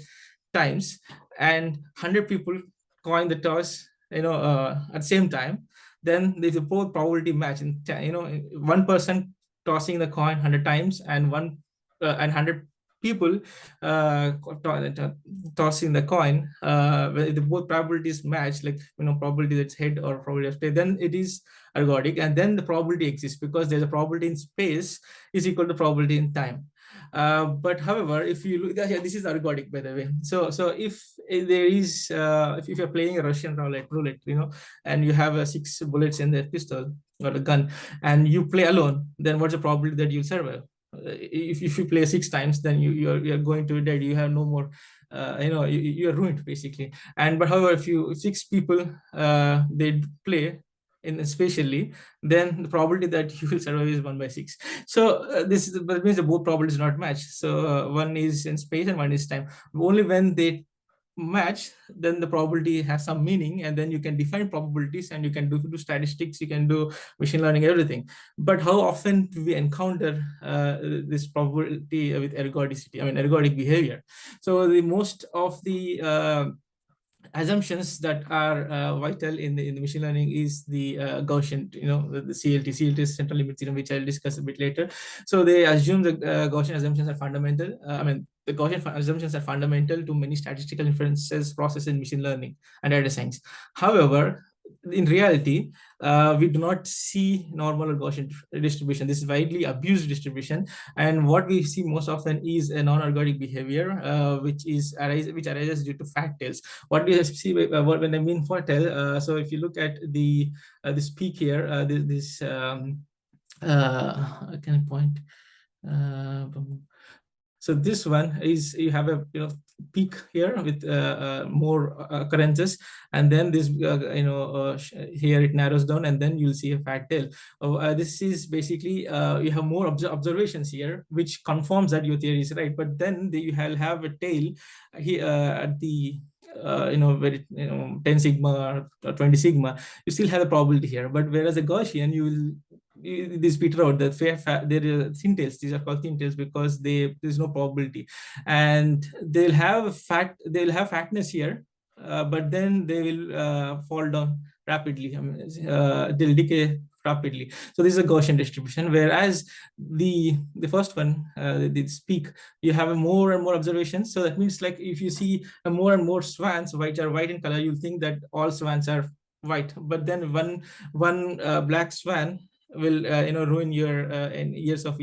times, and 100 people coin the toss, at the same time, then there's a both probability match. And one person tossing the coin 100 times, and 100 people tossing the coin, the both probabilities match, like probability that's head or probability of tail, then it is ergodic, and then the probability exists because there's a probability in space is equal to probability in time. But however, if you look, this is ergodic, by the way. So if there is, if you're playing a Russian roulette, and you have 6 bullets in the pistol or a gun, and you play alone, then what's the probability that you'll survive? If you play 6 times, then you're going to be dead. You have no more, you're ruined basically. But however, if 6 people they play spatially, then the probability that you will survive is 1/6. So that means the both probabilities do not match. So one is in space and one is time. Only when they match, then the probability has some meaning, and then you can define probabilities, and you can do statistics, you can do machine learning, everything. But how often do we encounter this probability with ergodicity, ergodic behavior? So the most of the assumptions that are vital in the machine learning is the Gaussian, the CLT is central limit theorem, which I'll discuss a bit later. So they assume the Gaussian assumptions are fundamental. The Gaussian assumptions are fundamental to many statistical inferences processed in machine learning and data science. However, in reality, we do not see normal or Gaussian distribution. This is widely abused distribution, and what we see most often is a non-ergodic behavior, which arises due to fat tails. What do you see when I mean fat tail? So if you look at the this peak here, I can point. So this one is, you have a peak here with more occurrences, and then this here it narrows down, and then you'll see a fat tail. This is basically you have more observations here, which confirms that your theory is right. But then you have a tail here at the very 10 sigma or 20 sigma, you still have a probability here. But whereas a Gaussian, you will this peter out, there is thin tails. These are called thin tails because there's no probability, and they'll have fatness here, but then they will fall down rapidly. I mean, they'll decay rapidly. So this is a Gaussian distribution, whereas the first one, this peak, you have more and more observations. So that means, like, if you see more and more swans which are white in color, you'll think that all swans are white. But then one black swan will ruin your years of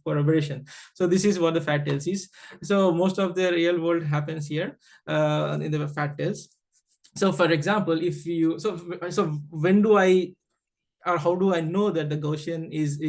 corroboration. So this is what the fat tails is. So most of the real world happens here in the fat tails. So for example, if you so when do I, or how do I know that the Gaussian is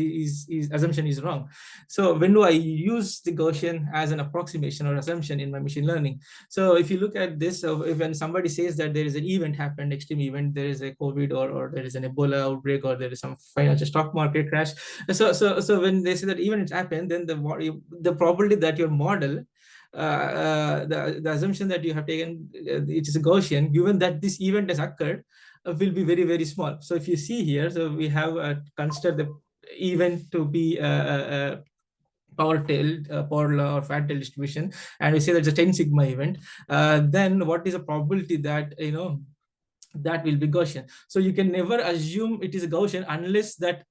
assumption is wrong? So when do I use the Gaussian as an approximation or assumption in my machine learning? So if you look at this, if when somebody says that there is an event happened, extreme event, there is a COVID, or there is an Ebola outbreak, or there is some financial stock market crash. So when they say that event happened, then the probability that your model, the assumption that you have taken, it is a Gaussian, given that this event has occurred, will be very, very small. So if you see here, so we have considered the event to be power law or fat tail distribution, and we say that's a 10 sigma event. Then what is the probability that that will be Gaussian? So you can never assume it is a Gaussian unless that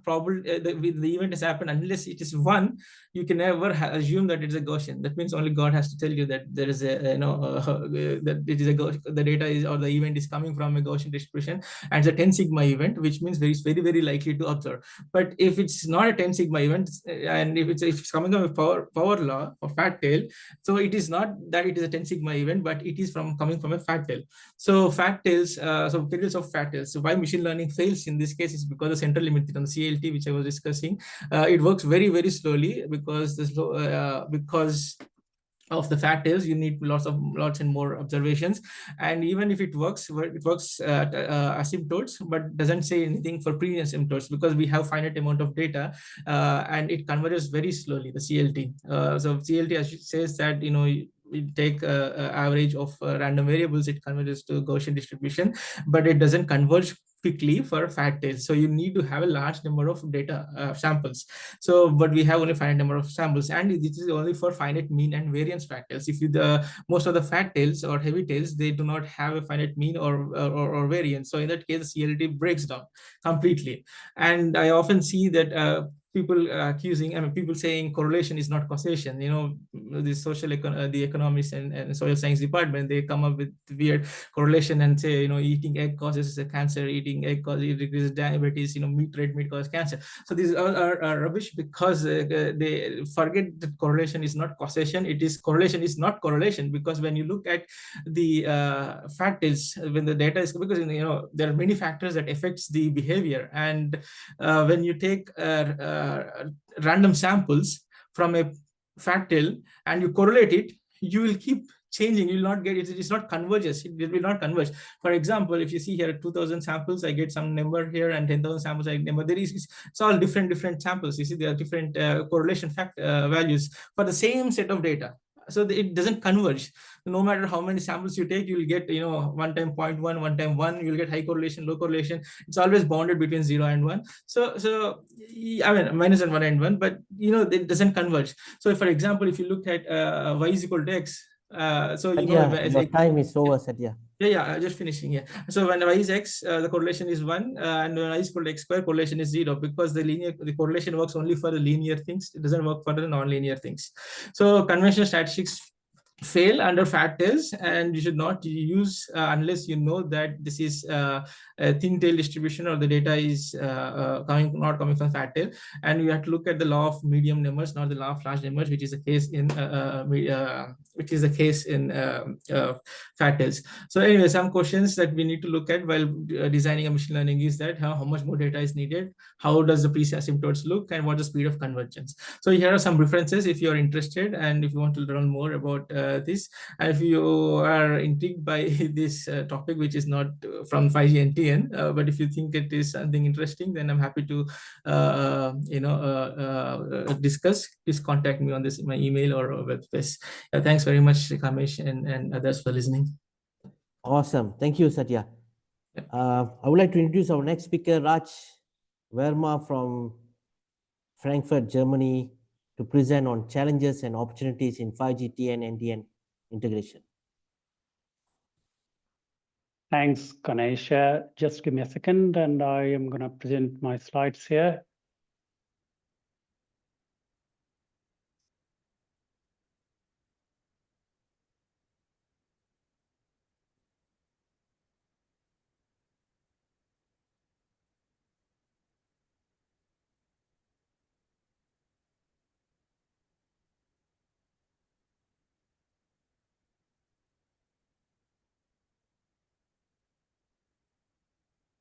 probably the event has happened. Unless it is 1, you can never assume that it's a Gaussian. That means only God has to tell you that there is a that it is the data is, or the event is coming from a Gaussian distribution, and it's a 10 sigma event, which means it's very, very likely to observe. But if it's not a 10 sigma event, and if it's coming from a power law or fat tail, so it is not that it is a 10 sigma event, but it is coming from a fat tail. So fat tails, so periods of fat tails. So why machine learning fails in this case is because the central limit on the CLT, which I was discussing, it works very, very slowly because because of the fat tails. You need lots and more observations, and even if it works at asymptotes, but doesn't say anything for pre-asymptotes, because we have finite amount of data, and it converges very slowly, the CLT. So CLT says that we take average of random variables, it converges to Gaussian distribution, but it doesn't converge quickly for fat tails. So you need to have a large number of data samples. So, but we have only finite number of samples, and this is only for finite mean and variance fat tails. If most of the fat tails or heavy tails, they do not have a finite mean or variance. So in that case, the CLT breaks down completely. And I often see that people accusing, people saying correlation is not causation. The economics and social science department, they come up with weird correlation and say, eating egg causes cancer, eating egg causes diabetes, red meat causes cancer. So these are rubbish, because they forget that correlation is not causation. Correlation is not correlation, because when you look at the fat tails, when the data is, because there are many factors that affects the behavior, and when you take random samples from a fat tail and you correlate it, you will keep changing. You will not get it. It's not converges. It will not converge. For example, if you see here 2,000 samples, I get some number here, and 10,000 samples, I get number. It's all different samples. You see, there are different correlation values for the same set of data. So it doesn't converge. No matter how many samples you take, you will get, one time 0.1, one time 1, you will get high correlation, low correlation. It's always bounded between 0 and 1. So I mean, minus and 1 and 1, but it doesn't converge. So for example, if you look at y is equal to x, so your time is over, Satya. Yeah, just finishing. Yeah. So when y is x, the correlation is 1, and when y is equal to x square, correlation is 0, because the correlation works only for the linear things. It doesn't work for the non-linear things. So conventional statistics fail under fat tails, and you should not use unless you know that this is a thin tail distribution or the data is not coming from fat tail, and you have to look at the law of medium numbers, not the law of large numbers, which is the case in fat tails. So anyway, some questions that we need to look at while designing a machine learning is that how much more data is needed, how does the pre-asymptotes look, and what is the speed of convergence. So here are some references if you are interested and if you want to learn more about this. And if you are intrigued by this topic, which is not from 5G NTN, but if you think it is something interesting, then I'm happy to discuss. Please contact me on this, my email or web space. Thanks very much, Kamesh and others for listening. Awesome. Thank you, Satya. I would like to introduce our next speaker, Raj Verma from Frankfurt, Germany, to present on challenges and opportunities in 5G TN NTN integration. Thanks, Ganesh. Just give me a second, and I am going to present my slides here.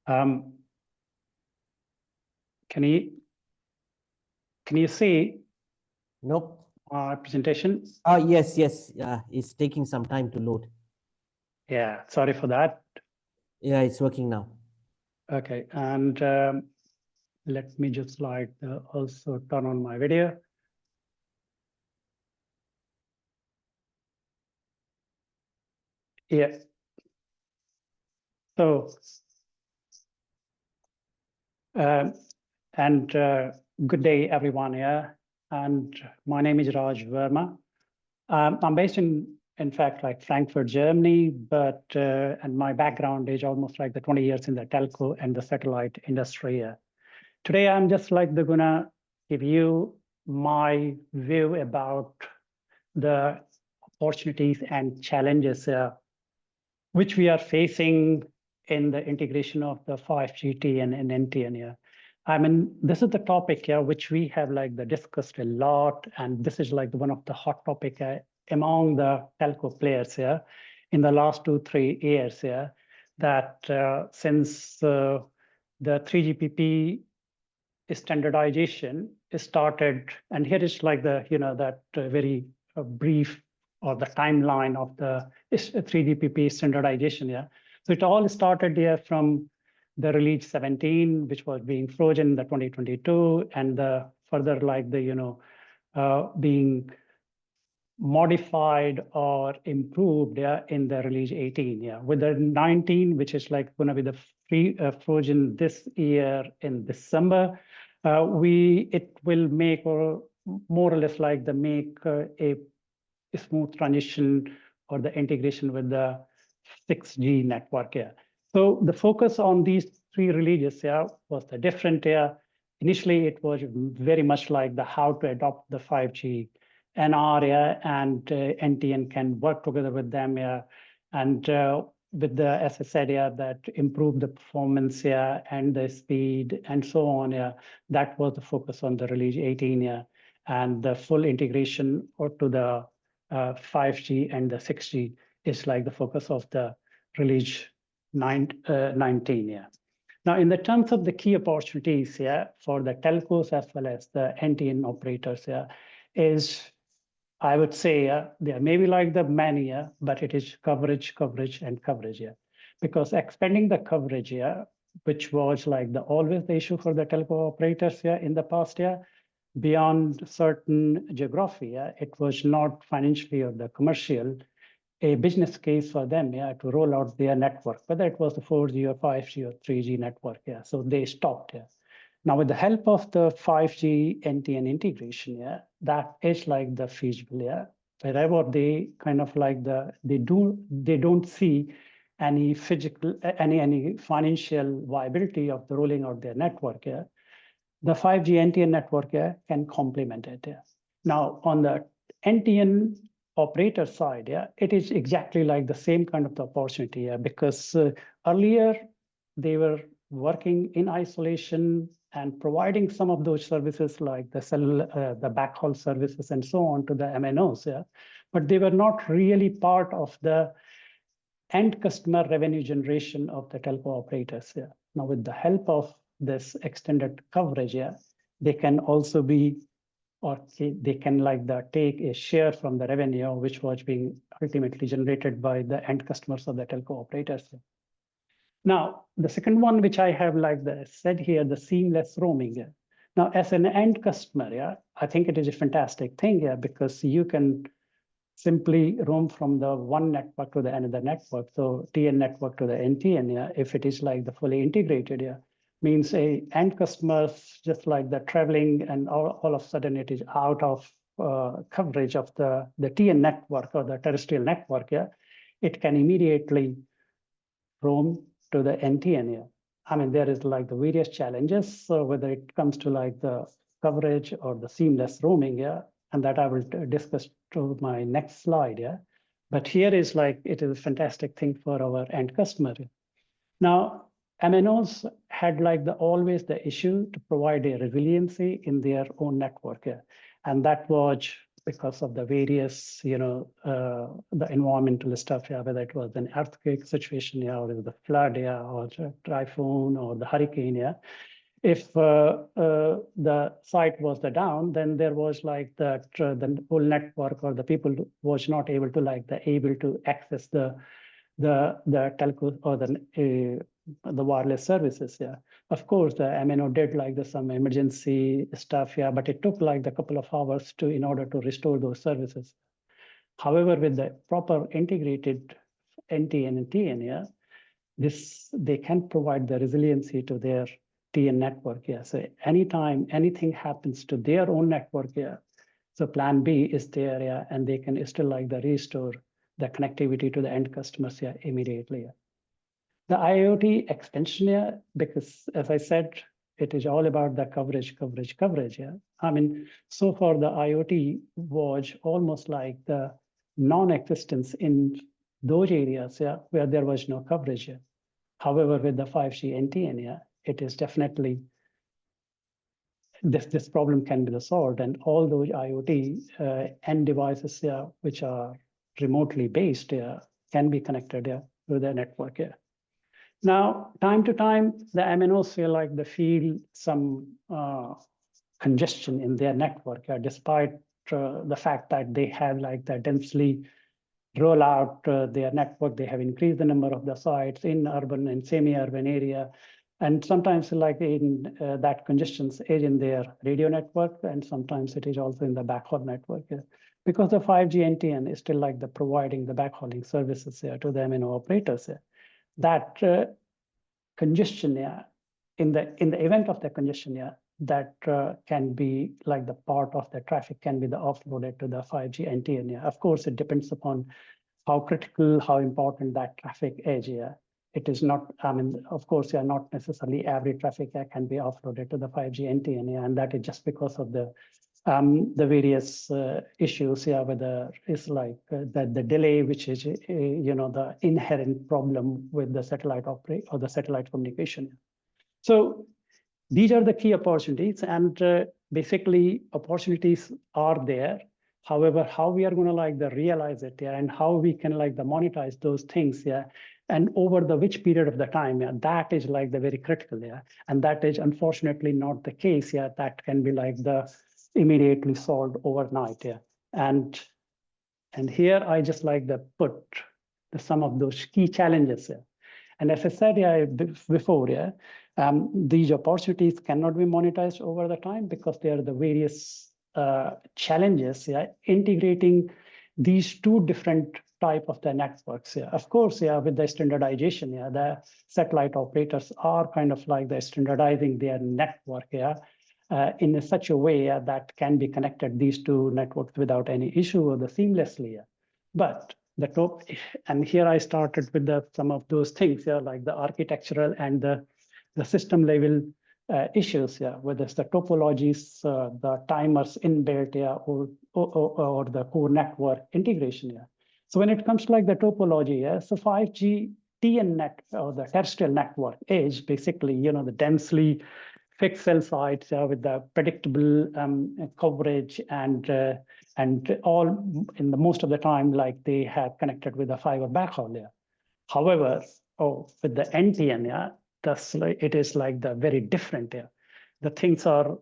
Can you see? Nope. Our presentation? Yes. It's taking some time to load. Yeah, sorry for that. Yeah, it's working now. Okay, and let me just also turn on my video. Yeah. So, good day, everyone here. And my name is Raj Verma. I'm based in fact, like Frankfurt, Germany, but and my background is almost like the 20 years in the telco and the satellite industry. Today, I'm just gonna give you my view about the opportunities and challenges which we are facing in the integration of the 5G TN and NTN here. I mean, this is the topic here which we have discussed a lot, and this is one of the hot topic among the telco players here in the last 2-3 years here. That since the 3GPP standardization started, and here is very brief or the timeline of the 3GPP standardization. Yeah, so it all started here from the release 17, which was being frozen in the 2022, and the further being modified or improved in the release 18. Yeah, with the 19, which is going to be the free frozen this year in December. It will make or more or less make a smooth transition or the integration with the 6G network here. So the focus on these 3 releases was the different here. Initially, it was very much like the how to adopt the 5G NR and NTN can work together with them here, and with the, as I said here, that improve the performance here and the speed and so on here. That was the focus on the release 18 here, and the full integration or to the 5G and the 6G is the focus of the release 19 here. Now, in the terms of the key opportunities here for the telcos as well as the NTN operators here is, I would say there may be the many, but it is coverage, and coverage here. Because expanding the coverage here, which was always the issue for the telco operators here in the past year, beyond certain geography, it was not financially or the commercial a business case for them to roll out their network, whether it was the 4G or 5G or 3G network. So they stopped here. Now, with the help of the 5G NTN integration, that is the feasible. Wherever they kind of they don't see any physical, any financial viability of the rolling out their network. The 5G NTN network can complement it. Now, on the NTN operator side, yeah, it is exactly like the same kind of the opportunity, yeah, because earlier they were working in isolation and providing some of those services like the the backhaul services and so on to the MNOs, yeah, but they were not really part of the end customer revenue generation of the telco operators, yeah. Now with the help of this extended coverage, yeah, they can also be, or they can like take a share from the revenue which was being ultimately generated by the end customers of the telco operators. Now, the second one, which I have said here, the seamless roaming. Yeah. Now, as an end customer, yeah, I think it is a fantastic thing, yeah, because you can simply roam from the one network to the another network. So TN network to the NTN, yeah, if it is like the fully integrated, yeah, means a end customers just like the traveling and all of a sudden it is out of coverage of the TN network or the terrestrial network, yeah, it can immediately roam to the NTN, yeah. I mean, there is like the various challenges, so whether it comes to like the coverage or the seamless roaming, yeah, and that I will discuss to my next slide, yeah. But here is like, it is a fantastic thing for our end customer. Now, MNOs had like always the issue to provide a resiliency in their own network, yeah. And that was because of the various, the environmental stuff, yeah, whether it was an earthquake situation, yeah, or the flood, yeah, or the typhoon or the hurricane, yeah. If the site was down, then there was like the whole network or the people was not able to access the telco or the wireless services. Yeah, of course the MNO did like some emergency stuff. Yeah, but it took like a couple of hours in order to restore those services. However, with the proper integrated NTN and TN, yeah, they can provide the resiliency to their TN network. Yeah, so anytime anything happens to their own network, yeah, so plan B is there, yeah, and they can still restore the connectivity to the end customers, yeah, immediately. Yeah. The IoT extension, yeah, because as I said, it is all about the coverage, yeah. I mean, so far the IoT was almost like the non-existence in those areas, yeah, where there was no coverage. Yeah. However, with the 5G NTN, yeah, it is definitely this problem can be solved, and all those IoT end devices, yeah, which are remotely based, yeah, can be connected, yeah, to the network. Yeah. Now, time to time, the MNOs feel like they feel some congestion in their network, yeah, despite the fact that they have the densely roll out their network. They have increased the number of the sites in urban and semi-urban area. And sometimes in that congestion is in their radio network, and sometimes it is also in the backhaul network. Yeah. Because the 5G NTN is still the providing the backhauling services to the MNO operators. Yeah. That congestion, yeah, in the event of the congestion, yeah, that can be the part of the traffic can be offloaded to the 5G NTN. Yeah. Of course, it depends upon how critical, how important that traffic is. Yeah. It is not, I mean, of course, yeah, not necessarily every traffic can be offloaded to the 5G NTN, yeah, and that is just because of the various issues, yeah, whether it's the delay, which is the inherent problem with the satellite operate or the satellite communication. So these are the key opportunities, and basically opportunities are there. However, how we are going to realize it, yeah, and how we can monetize those things, yeah, and over the which period of the time, yeah, that is the very critical, yeah, and that is unfortunately not the case, yeah. That can be the immediately solved overnight, yeah, and here I just put some of those key challenges, yeah. And as I said, yeah, before, yeah, these opportunities cannot be monetized over the time because there are the various challenges, yeah, integrating these two different type of the networks. Yeah, of course, yeah, with the standardization, yeah, the satellite operators are kind of the standardizing their network, yeah, in such a way that can be connected these two networks without any issue or seamlessly. Yeah. But the top, and here I started with some of those things, yeah, like the architectural and the system level issues, yeah, whether it's the topologies, the timers inbuilt, yeah, or the core network integration, yeah. So when it comes to like the topology, yeah, so 5G TN net or the terrestrial network is basically, you know, the densely fixed cell sites with the predictable coverage and all in the most of the time, like they have connected with the fiber backhaul there. However, with the NTN, yeah, it is like the very different. Yeah, the things are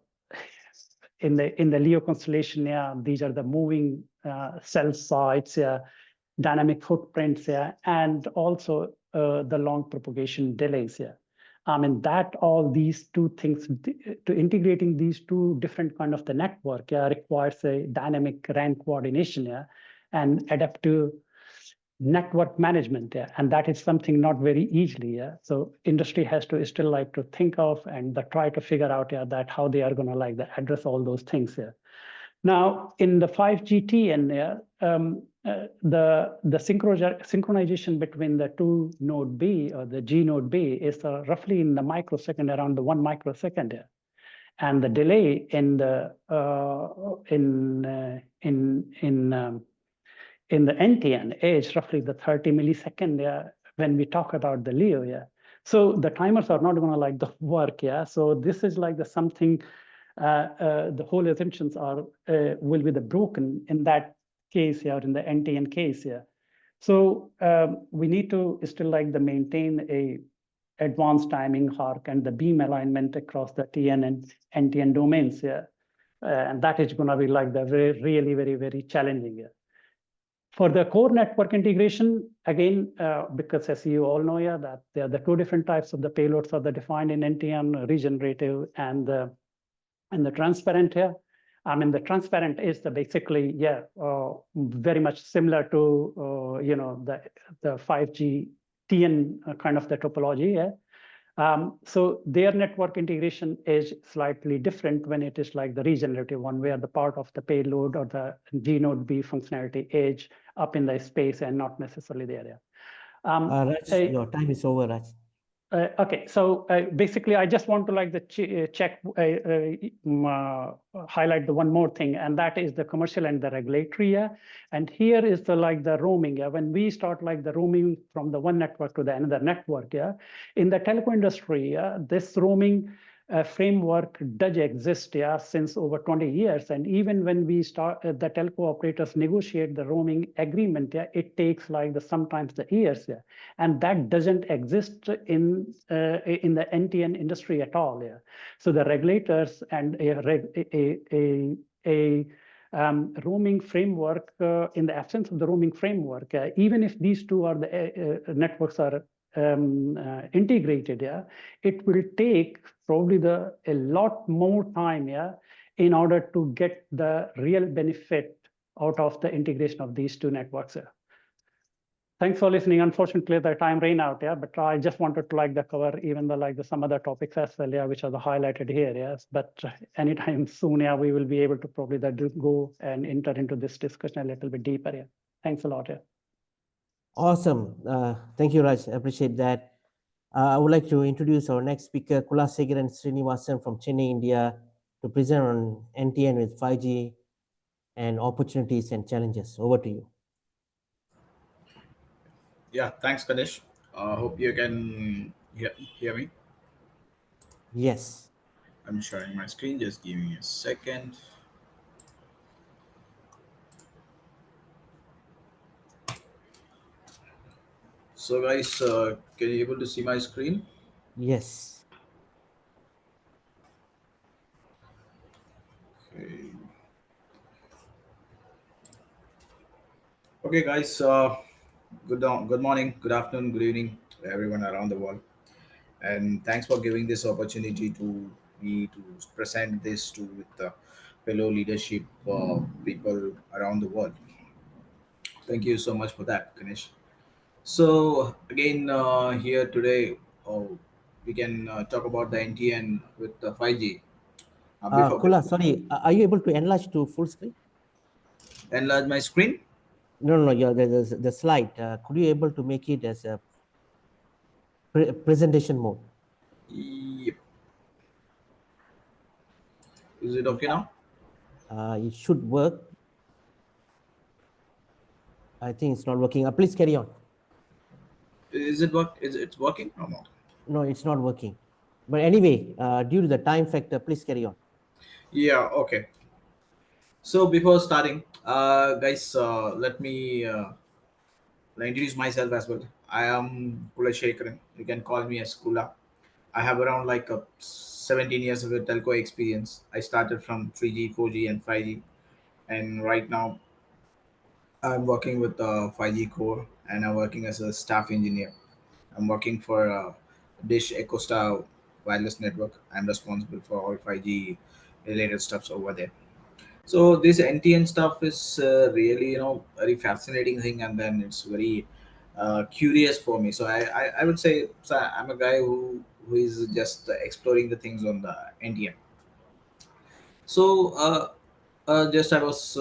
in the Leo constellation. Yeah, these are the moving cell sites. Yeah, dynamic footprints. Yeah, and also the long propagation delays. Yeah. I mean that all these two things to integrating these two different kind of the network requires a dynamic RAN coordination, yeah, and adaptive network management, yeah, and that is something not very easily, yeah. So industry has to still like to think of and try to figure out, yeah, that how they are going to like address all those things here. Now in the 5GT and the synchronization between the two node B or the G node B is roughly in the microsecond, around the 1 microsecond here. And the delay in the in the NTN is roughly the 30 millisecond, yeah, when we talk about the Leo, yeah. So the timers are not going to like the work, yeah. So this is like the something, the whole assumptions are will be the broken in that case, yeah, or in the NTN case, yeah. So we need to still like the maintain a advanced timing arc and the beam alignment across the TN and NTN domains, yeah. And that is going to be like the really very challenging, yeah. For the core network integration, again, because as you all know, yeah, that there are the two different types of the payloads are the defined in NTN, regenerative and the transparent here. I mean, the transparent is the basically, yeah, very much similar to, you know, the 5G TN kind of the topology, yeah. So their network integration is slightly different when it is like the regenerative one, where the part of the payload or the G node B functionality is up in the space and not necessarily there. Raj, your time is over, Raj. Okay, so basically, I just want to like the check, highlight the one more thing, and that is the commercial and the regulatory. Yeah? And here is the like the roaming. Yeah? When we start like the roaming from the one network to the another network, yeah, in the telco industry, yeah, this roaming framework does exist, yeah, since over 20 years. And even when we start, the telco operators negotiate the roaming agreement, yeah, it takes like sometimes the years, yeah, and that doesn't exist in the NTN industry at all, yeah. So the regulators and a roaming framework, in the absence of the roaming framework, even if these two are the networks are integrated, yeah, it will take probably a lot more time, yeah, in order to get the real benefit out of the integration of these two networks. Yeah. Thanks for listening. Unfortunately, the time ran out, yeah, but I just wanted to like the cover even the some other topics as well, yeah, which are the highlighted here, yes. But anytime soon, yeah, we will be able to probably go and enter into this discussion a little bit deeper, yeah. Thanks a lot, yeah. Awesome. Thank you, Raj. I appreciate that. I would like to introduce our next speaker, Kulasegaran Srinivasan from Chennai, India, to present on NTN with 5G and opportunities and challenges. Over to you. Yeah, thanks, Ganesh. Hope you can hear me. Yes. I'm sharing my screen. Just give me a second. So, guys, can you able to see my screen? Yes. Okay. Okay, guys. Good morning, good afternoon, good evening, to everyone around the world, and thanks for giving this opportunity to me to present this to with the fellow leadership people around the world. Thank you so much for that, Ganesh. So again, here today, we can talk about the NTN with the 5G. Before Kula, sorry, are you able to enlarge to full screen? enlarge my screen. No, yeah, the slide. Could you able to make it as a presentation mode? Yep. Is it okay now? It should work. I think it's not working. Please carry on. Is it work? Is it working or not? No, it's not working. But anyway, due to the time factor, please carry on. Yeah. Okay. So before starting, guys, let me introduce myself as well. I am Kula Shekharan. You can call me as Kula. I have around like 17 years of a telco experience. I started from 3G, 4G, and 5G, and right now I'm working with 5G core, and I'm working as a staff engineer. I'm working for Dish EcoStar wireless network. I'm responsible for all 5G related stuffs over there. So this NTN stuff is really, very fascinating thing, and then it's very curious for me. So I would say, so I'm a guy who is just exploring the things on the NTN. So just I was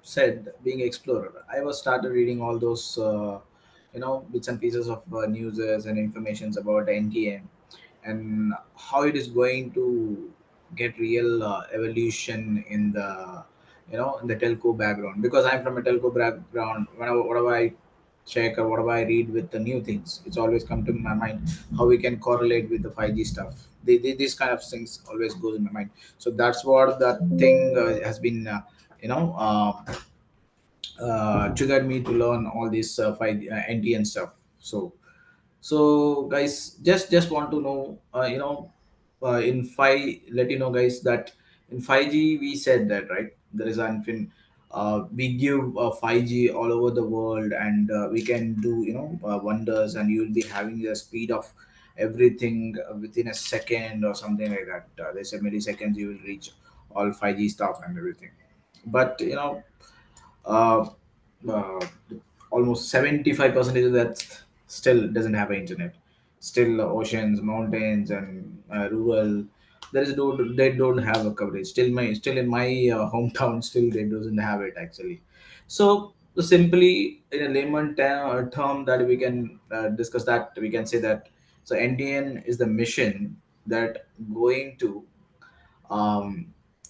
said being explorer. I was started reading all those bits and pieces of newses and informations about NTN and how it is going to get real evolution in the in the telco background, because I'm from a telco background. Whatever I check or whatever I read with the new things, it's always come to my mind how we can correlate with the 5G stuff. These kind of things always goes in my mind. So that's what that thing has been you know uh, triggered me to learn all this 5 NTN stuff. So guys, just want to know, in 5, let you know guys that in 5G we said that, right, there is an we give 5G all over the world, and we can do wonders, and you will be having the speed of everything within a second or something like that. They say milliseconds you will reach all 5G stuff and everything. But uh, uh, almost 75% of that still doesn't have internet. Still oceans, mountains, and rural, there is they don't have a coverage. Still in my hometown, still they doesn't have it actually. So simply in a layman term that we can discuss, that we can say that, so NTN is the mission that going to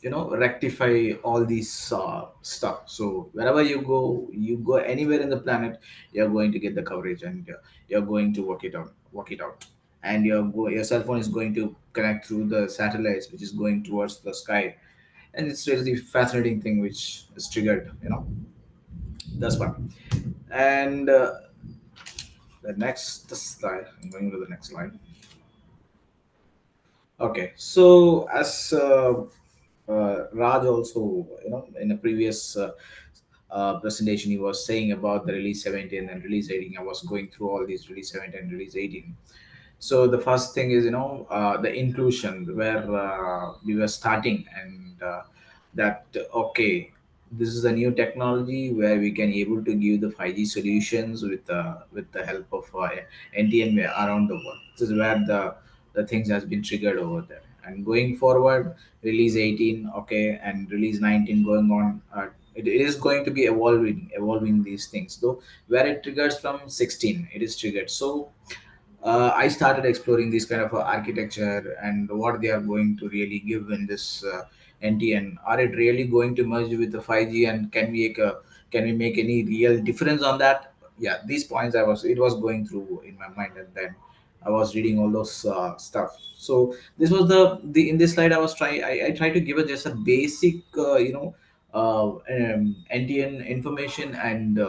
rectify all these stuff. So wherever you go anywhere in the planet, you're going to get the coverage, and you're going to work it out, and your cell phone is going to connect through the satellites which is going towards the sky. And it's really fascinating thing which is triggered, that's one. And the next slide, I'm going to the next slide. Okay, so as Raj also, in a previous presentation, he was saying about the release 17 and release 18. I was going through all these release 17 and release 18. So the first thing is, the inclusion, where we were starting, and that okay, this is a new technology where we can able to give the 5G solutions with the help of NTN around the world. This is where the things has been triggered over there. And going forward, release 18, okay, and release 19 going on. It is going to be evolving these things, though where it triggers from 16, it is triggered. So I started exploring this kind of architecture and what they are going to really give in this NTN. Are it really going to merge with the 5G, and can we make any real difference on that? Yeah, these points it was going through in my mind, and then I was reading all those stuff. So this was the in this slide I was trying. I tried to give it just a basic NTN information and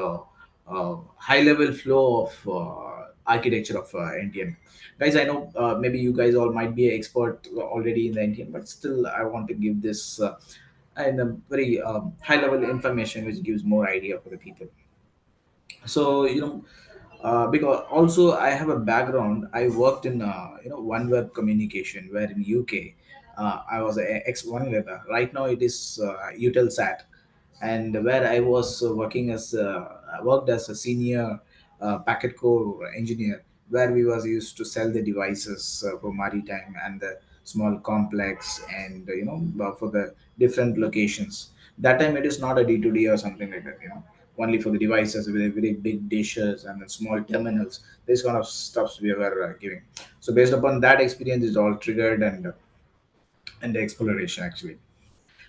high level flow of architecture of NTN. Guys, I know maybe you guys all might be an expert already in the NTN, but still I want to give this and a very high level information which gives more idea for the people. So because also I have a background. I worked in OneWeb communication, where in UK I was a ex OneWeb. Right now it is Utelsat, and where I was working as I worked as a senior packet core engineer, where we was used to sell the devices for maritime and the small complex, and for the different locations. That time it is not a D2D or something like that, only for the devices with very big dishes and the small terminals. This kind of stuffs we were giving. So based upon that experience is all triggered, and the exploration actually.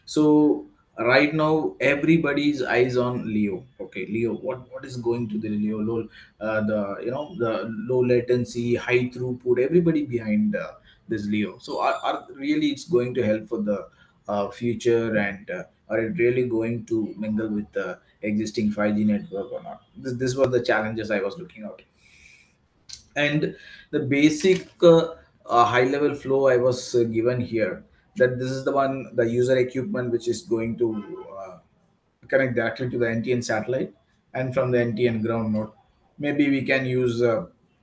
So right now everybody's eyes on Leo. Okay, Leo, what is going to the Leo? Low, the the low latency, high throughput. Everybody behind this Leo. So are really it's going to help for the future, and are it really going to mingle with the existing 5G network or not? This was the challenges I was looking out. And the basic high level flow I was given here, that this is the one, the user equipment which is going to connect directly to the NTN satellite, and from the NTN ground node maybe we can use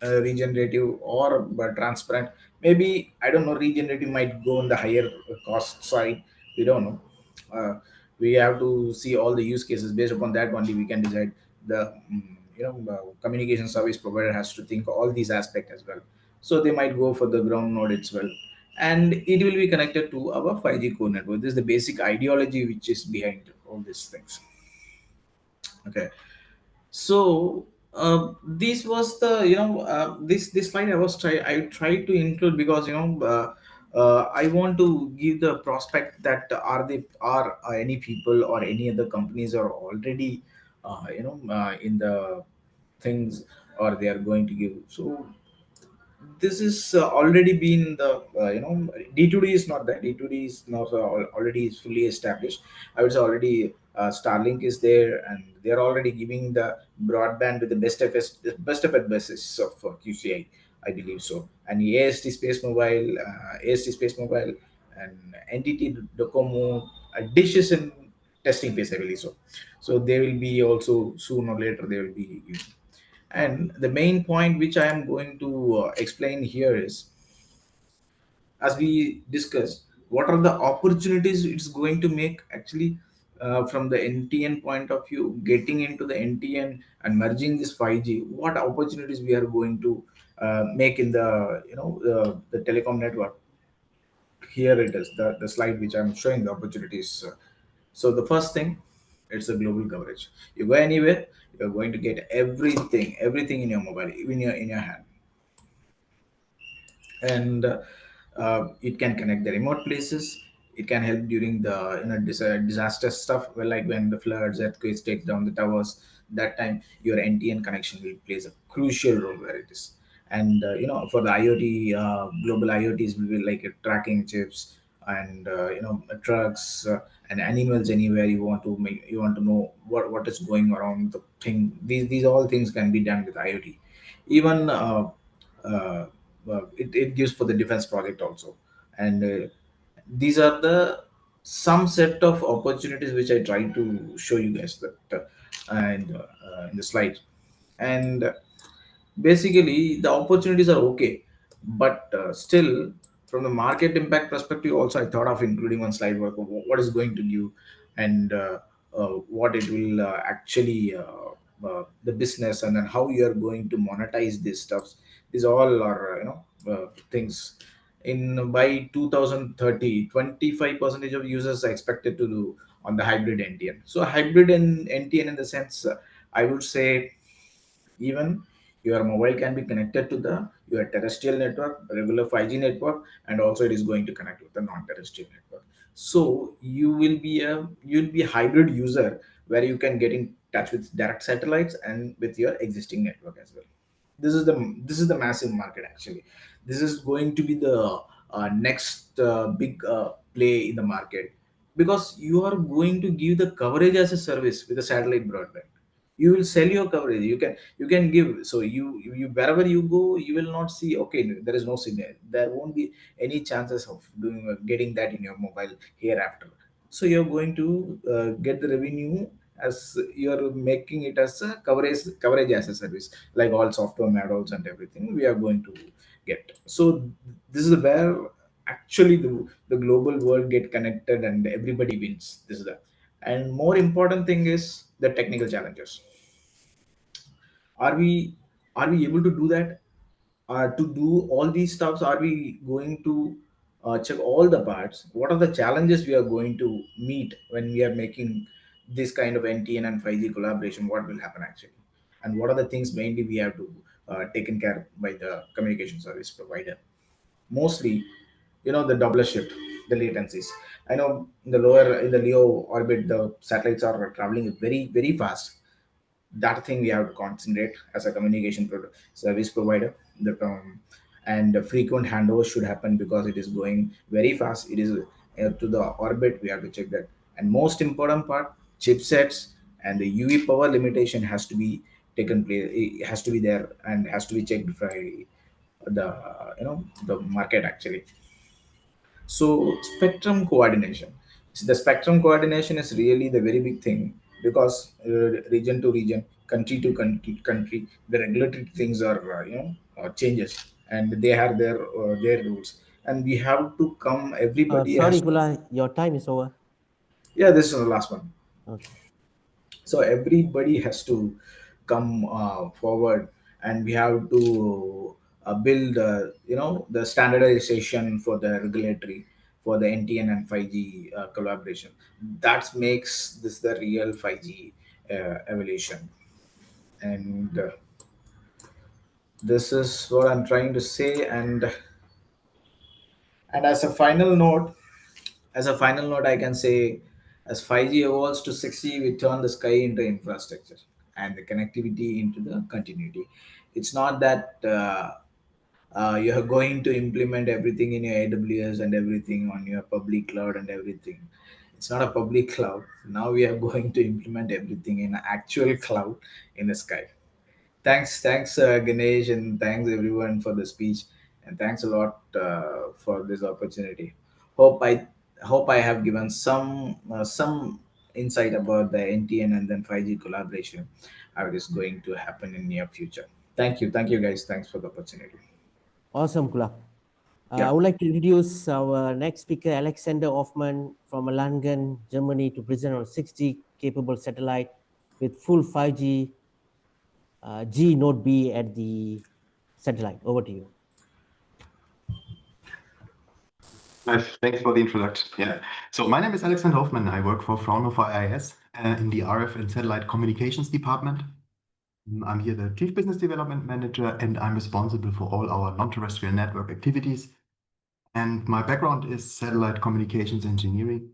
regenerative or transparent. Maybe I don't know, regenerative might go on the higher cost side, we don't know. uh, we have to see all the use cases. Based upon that only we can decide. The communication service provider has to think all these aspects as well. So they might go for the ground node as well, and it will be connected to our 5G core network. This is the basic ideology which is behind all these things. Okay, so this was the this slide I tried to include because I want to give the prospect that are any people or any other companies are already in the things, or they are going to give. So this is already been the D2D is not that. D2D is not already is fully established. I would say already Starlink is there, and they are already giving the broadband with the best effort basis of QCI, I believe so. And AST Space Mobile, and NTT Docomo, Dish is in testing phase, I believe so. So they will be also soon or later they will be using. And the main point which I am going to explain here is, as we discussed, what are the opportunities it's going to make actually from the NTN point of view, getting into the NTN and merging this 5G. What opportunities we are going to make in the the telecom network. Here it is, the slide which I'm showing the opportunities. So the first thing, it's a global coverage. You go anywhere, you're going to get everything in your mobile, even in your hand. And it can connect the remote places. It can help during the disaster stuff, well, like when the floods, earthquakes takes down the towers. That time your NTN connection will plays a crucial role where it is. And for the IoT, global IoTs will be like tracking chips, and trucks, and animals. Anywhere you want to make, you want to know what is going around the thing. These all things can be done with IoT. Even uh, it gives for the defense project also. And these are the some set of opportunities which I try to show you guys that in the slide. And basically the opportunities are okay, but still, from the market impact perspective also, I thought of including one slide work of what is going to give, and what it will actually the business, and then how you are going to monetize these stuffs. These all are things. In by 2030, 25% of users are expected to do on the hybrid NTN. So hybrid and NTN, in the sense, I would say, even your mobile can be connected to the your terrestrial network, regular 5G network, and also it is going to connect with the non-terrestrial network. So you'll be a hybrid user, where you can get in touch with direct satellites and with your existing network as well. This is the massive market actually. This is going to be the next big play in the market, because you are going to give the coverage as a service with a satellite broadband. You will sell your coverage. You can give. So you wherever you go, you will not see, okay, there is no signal, there won't be any chances of doing getting that in your mobile hereafter. So you're going to get the revenue as you're making it as a coverage as a service, like all software models and everything we are going to get. So this is where actually the global world get connected and everybody wins. This is the, and more important thing is the technical challenges. Are we are we able to do that? To do all these stuffs, are we going to check all the parts? What are the challenges we are going to meet when we are making this kind of NTN and 5G collaboration? What will happen actually, and what are the things mainly we have to taken care by the communication service provider? Mostly, the doubler shift. the latencies. I know in the lower, in the LEO orbit, the satellites are traveling very, very fast. That thing we have to concentrate as a communication service provider. And the frequent handover should happen because it is going very fast. It is to the orbit. We have to check that. And most important part, chipsets and the UV power limitation has to be taken place. It has to be there and has to be checked by the the market actually. So spectrum coordination. So the spectrum coordination is really the very big thing because region to region, country to country, the regulatory things are changes, and they have their rules, and we have to come. Everybody Sorry, has. Kula, your time is over. Yeah, this is the last one. Okay. So everybody has to come forward, and we have to build the standardization for the regulatory for the NTN and 5G collaboration. That makes this the real 5G evolution. And this is what I'm trying to say. And as a final note, I can say, as 5G evolves to 6G, we turn the sky into infrastructure and the connectivity into the continuity. It's not that you are going to implement everything in your AWS and everything on your public cloud and everything. It's not a public cloud. Now we are going to implement everything in an actual cloud in the sky. Thanks, Ganesh, and thanks everyone for the speech, and thanks a lot for this opportunity. Hope I have given some insight about the NTN and then 5G collaboration, how it is going to happen in near future. Thank you guys. Thanks for the opportunity. Awesome, Kula. I Yeah. would like to introduce our next speaker, Alexander Hoffman from Langen, Germany, to present on 6G capable satellite with full 5G G Node B at the satellite. Over to you. Nice. Thanks for the introduction. Yeah. So my name is Alexander Hoffmann. I work for Fraunhofer IIS in the RF and Satellite Communications Department. I'm here the Chief Business Development Manager, and I'm responsible for all our non-terrestrial network activities. And my background is satellite communications engineering.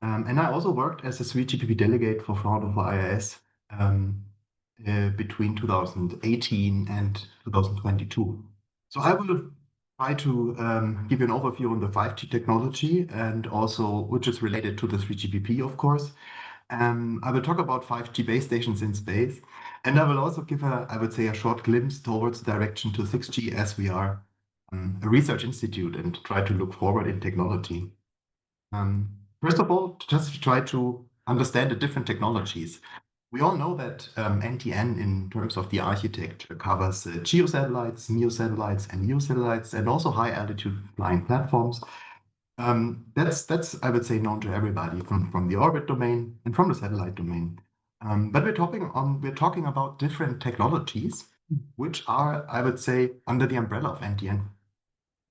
And I also worked as a 3GPP delegate for Fraunhofer IIS between 2018 and 2022. So I will try to give you an overview on the 5G technology and also which is related to the 3GPP, of course. I will talk about 5G base stations in space, and I will also give I would say, a short glimpse towards the direction to 6G, as we are a research institute and try to look forward in technology. First of all, just to try to understand the different technologies. We all know that NTN, in terms of the architecture, covers geosatellites, neosatellites, and neosatellites, and also high-altitude flying platforms. That's I would say known to everybody from the orbit domain and from the satellite domain. But we're talking about different technologies, which are, I would say, under the umbrella of NTN.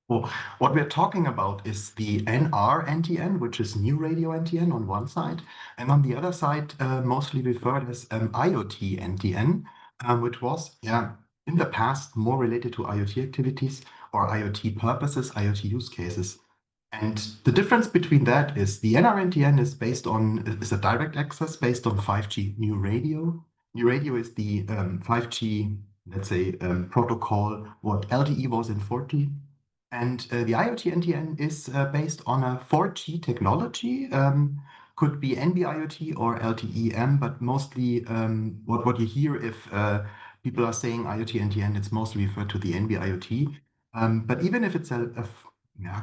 Well, what we're talking about is the NR NTN, which is New Radio NTN on one side, and on the other side, mostly referred as IoT NTN, which was, in the past more related to IoT activities or IoT purposes, IoT use cases. And the difference between that is the NR-NTN is a direct access based on 5G New Radio. New Radio is the 5G, let's say, protocol, what LTE was in 4G. And the IoT NTN is based on a 4G technology, could be NB-IoT or LTE-M, but mostly what you hear if people are saying IoT NTN, it's mostly referred to the NB-IoT. But even if it's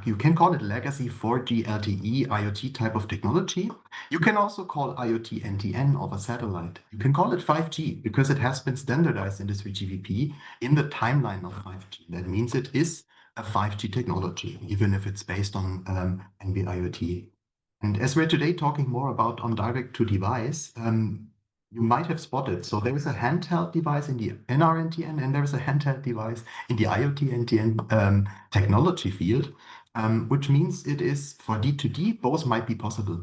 you can call it legacy 4G LTE IoT type of technology. You can also call IoT NTN of a satellite. You can call it 5G because it has been standardized in the 3GPP in the timeline of 5G. That means it is a 5G technology, even if it's based on NB-IoT. And as we're today talking more about on direct-to-device, you might have spotted. So there is a handheld device in the NR-NTN, and there is a handheld device in the IoT-NTN technology field, which means it is for D2D, both might be possible.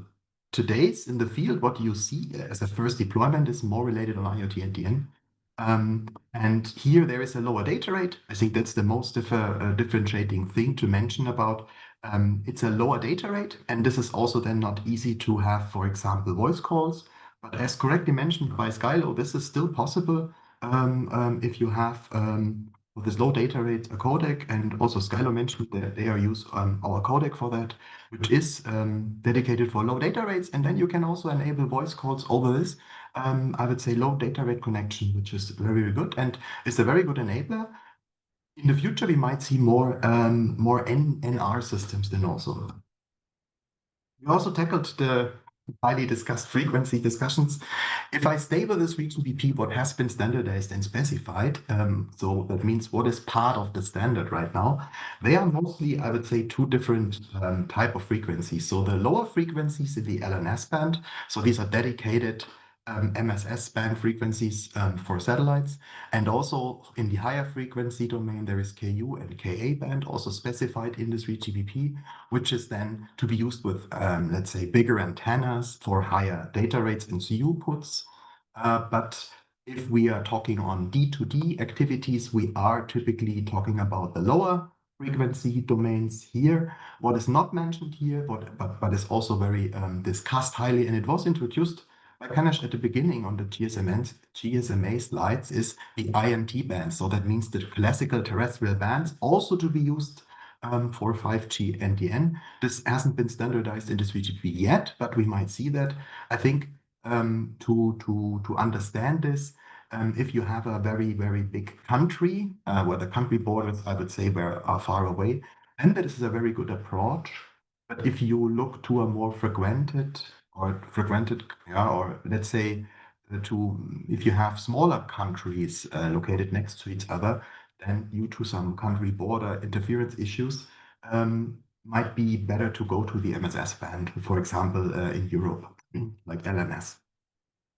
Today's in the field, what you see as a first deployment is more related on IoT-NTN. And here there is a lower data rate. I think that's the most differentiating thing to mention about It's a lower data rate, and this is also then not easy to have, for example, voice calls. But as correctly mentioned by Skylo, this is still possible if you have with this low data rate a codec, and also Skylo mentioned that they are use our codec for that, which is dedicated for low data rates, and then you can also enable voice calls over this. I would say low data rate connection, which is very, very good and is a very good enabler. In the future, we might see more NR systems then also. We also tackled the highly discussed frequency discussions. If I stay with this region BP, what has been standardized and specified, so that means what is part of the standard right now, they are mostly, I would say, two different type of frequencies. So the lower frequencies in the LNS band, so these are dedicated MSS band frequencies for satellites. And also in the higher frequency domain, there is KU and KA band also specified in this 3GPP, which is then to be used with, let's say, bigger antennas for higher data rates and CU puts. But if we are talking on D2D activities, we are typically talking about the lower frequency domains here. What is not mentioned here, but is also very discussed highly, and it was introduced by Kanesh at the beginning on the GSMA slides, is the IMT band. So that means the classical terrestrial bands also to be used for 5G NTN. This hasn't been standardized in the 3GPP yet, but we might see that. I think to understand this, if you have a very, very big country where the country borders, I would say, are far away, then that is a very good approach. But if you look to a more fragmented, or let's say if you have smaller countries located next to each other, then due to some country border interference issues, might be better to go to the MSS band, for example, in Europe, like LNS,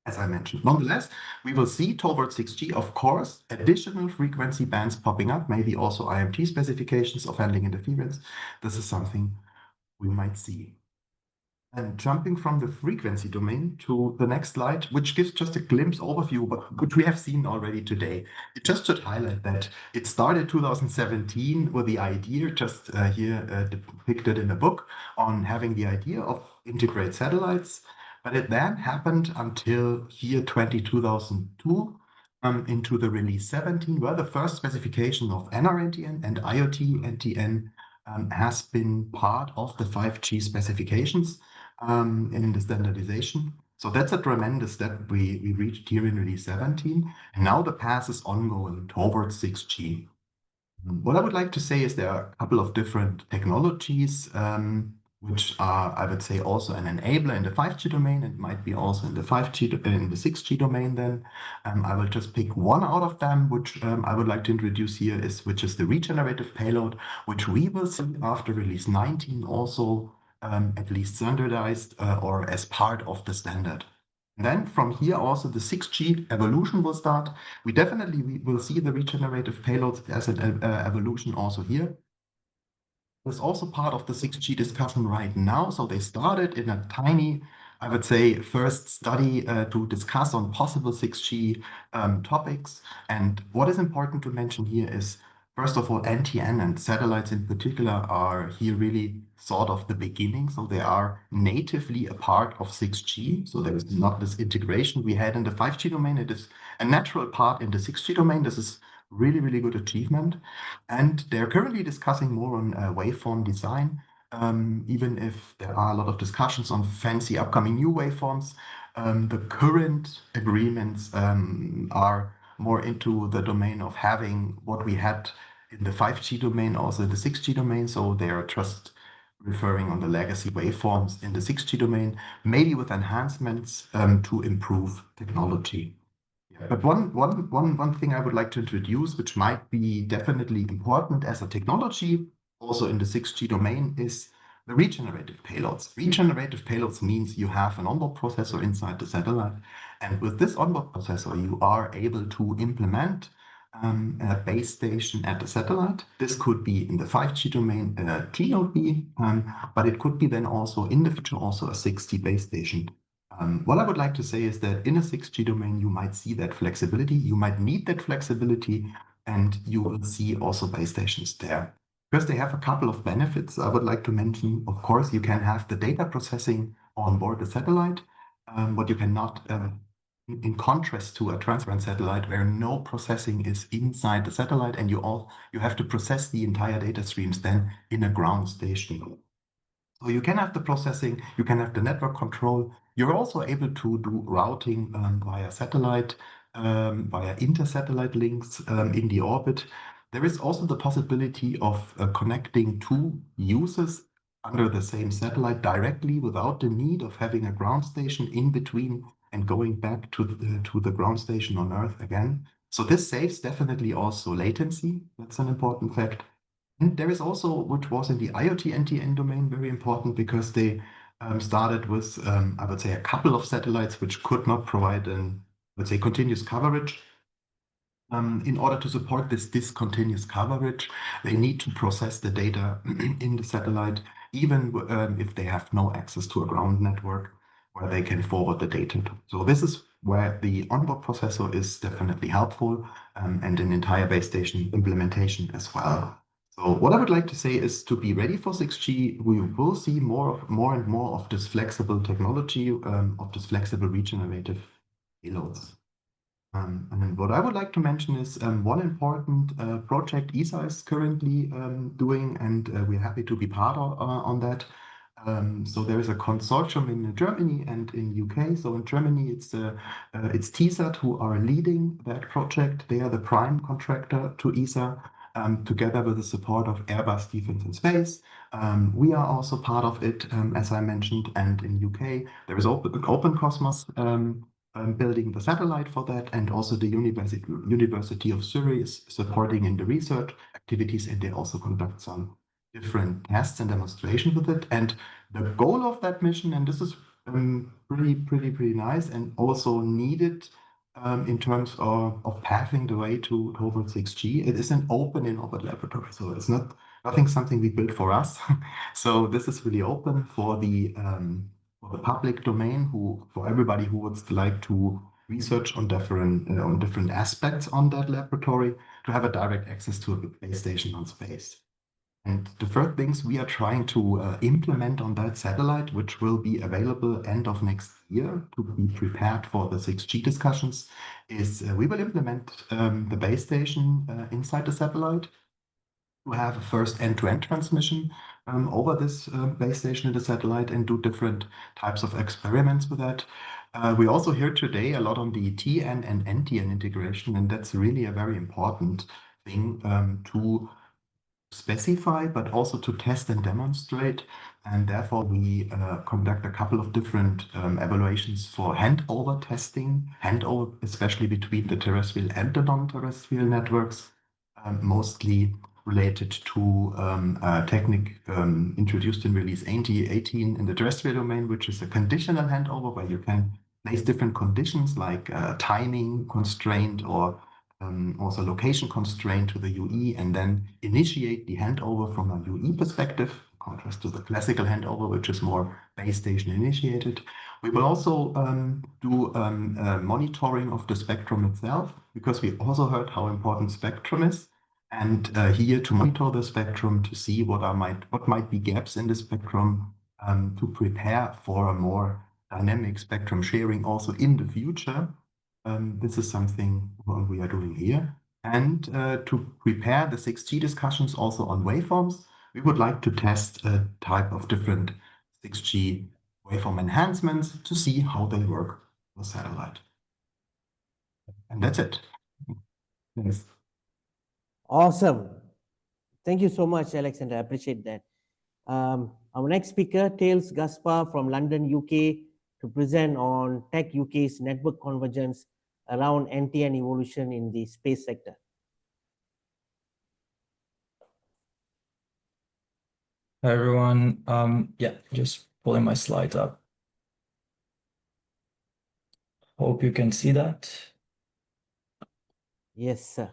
as I mentioned. Nonetheless, we will see towards 6G, of course, additional frequency bands popping up, maybe also IMT specifications of handling interference. This is something we might see. And jumping from the frequency domain to the next slide, which gives just a glimpse overview, but which we have seen already today. It just should highlight that it started 2017 with the idea, just here depicted in the book, on having the idea of integrate satellites. But it then happened until year 2002 into the release 17, where the first specification of NRNTN and IoT NTN has been part of the 5G specifications in the standardization. So that's a tremendous step we reached here in release 17. And now the path is ongoing towards 6G. What I would like to say is there are a couple of different technologies which are, I would say, also an enabler in the 5G domain and might be also in the 6G domain then. I will just pick one out of them, which I would like to introduce here, which is the regenerative payload, which we will see after release 19 also at least standardized or as part of the standard. And then from here also the 6G evolution will start. We definitely will see the regenerative payloads as an evolution also here. It's also part of the 6G discussion right now. So they started in a tiny, I would say, first study to discuss on possible 6G topics. And what is important to mention here is, first of all, NTN and satellites in particular are here really sort of the beginning. So they are natively a part of 6G. So there is not this integration we had in the 5G domain. It is a natural part in the 6G domain. This is really, really good achievement. And they're currently discussing more on waveform design. Even if there are a lot of discussions on fancy upcoming new waveforms, the current agreements are more into the domain of having what we had in the 5G domain, also the 6G domain. So they are just referring on the legacy waveforms in the 6G domain, maybe with enhancements to improve technology. But one thing I would like to introduce, which might be definitely important as a technology, also in the 6G domain, is the regenerative payloads. Regenerative payloads means you have an onboard processor inside the satellite. And with this onboard processor, you are able to implement a base station at the satellite. This could be in the 5G domain, TLB, but it could be then also in the future also a 6G base station. What I would like to say is that in a 6G domain, you might see that flexibility, you might need that flexibility, and you will see also base stations there. because they have a couple of benefits. I would like to mention, of course, you can have the data processing on board the satellite, but you cannot, in contrast to a transparent satellite where no processing is inside the satellite, and you have to process the entire data streams then in a ground station. So you can have the processing, you can have the network control. You're also able to do routing via satellite, via inter-satellite links in the orbit. There is also the possibility of connecting two users under the same satellite directly without the need of having a ground station in between and going back to the ground station on Earth again. So this saves definitely also latency. That's an important fact. And there is also, which was in the IoT NTN domain, very important because they started with, I would say, a couple of satellites which could not provide an, let's say, continuous coverage. In order to support this discontinuous coverage, they need to process the data in the satellite, even if they have no access to a ground network where they can forward the data to. So this is where the onboard processor is definitely helpful, and an entire base station implementation as well. So what I would like to say is to be ready for 6G, we will see more and more of this flexible technology, of this flexible regenerative payloads. And what I would like to mention is one important project ESA is currently doing, and we're happy to be part of on that. So there is a consortium in Germany and in UK. So in Germany, it's TSAT who are leading that project. They are the prime contractor to ESA, together with the support of Airbus Defence and Space. We are also part of it, as I mentioned, and in UK there is Open Cosmos building the satellite for that, and also the University of Surrey is supporting in the research activities, and they also conduct some different tests and demonstrations with it. And the goal of that mission, and this is pretty nice and also needed in terms of paving the way towards 6G. It is an open in-orbit laboratory, so it's nothing something we built for us. So this is really open for the public domain, for everybody who would like to research on different aspects on that laboratory, to have a direct access to a base station on space. And the first things we are trying to implement on that satellite, which will be available end of next year to be prepared for the 6G discussions, is we will implement the base station inside the satellite. We have a first end-to-end transmission over this base station in the satellite and do different types of experiments with that. We also hear today a lot on the TN and NTN integration, and that's really a very important thing to specify, but also to test and demonstrate. And therefore, we conduct a couple of different evaluations for handover testing, especially between the terrestrial and the non-terrestrial networks, mostly related to a technique introduced in release 18 in the terrestrial domain, which is a conditional handover where you can place different conditions like timing constraint or also location constraint to the UE, and then initiate the handover from a UE perspective, in contrast to the classical handover, which is more base station initiated. We will also do monitoring of the spectrum itself, because we also heard how important spectrum is. And here to monitor the spectrum, to see what might be gaps in the spectrum, to prepare for a more dynamic spectrum sharing also in the future. This is something we are doing here. And to prepare the 6G discussions also on waveforms, we would like to test a type of different 6G waveform enhancements to see how they work with satellite. And that's it. Thanks. Awesome. Thank you so much, Alexander. I appreciate that. Our next speaker, Tails Gaspar from London, UK, to present on Tech UK's network convergence around NTN evolution in the space sector. Hi, everyone. Yeah, just pulling my slides up. Hope you can see that. Yes, sir.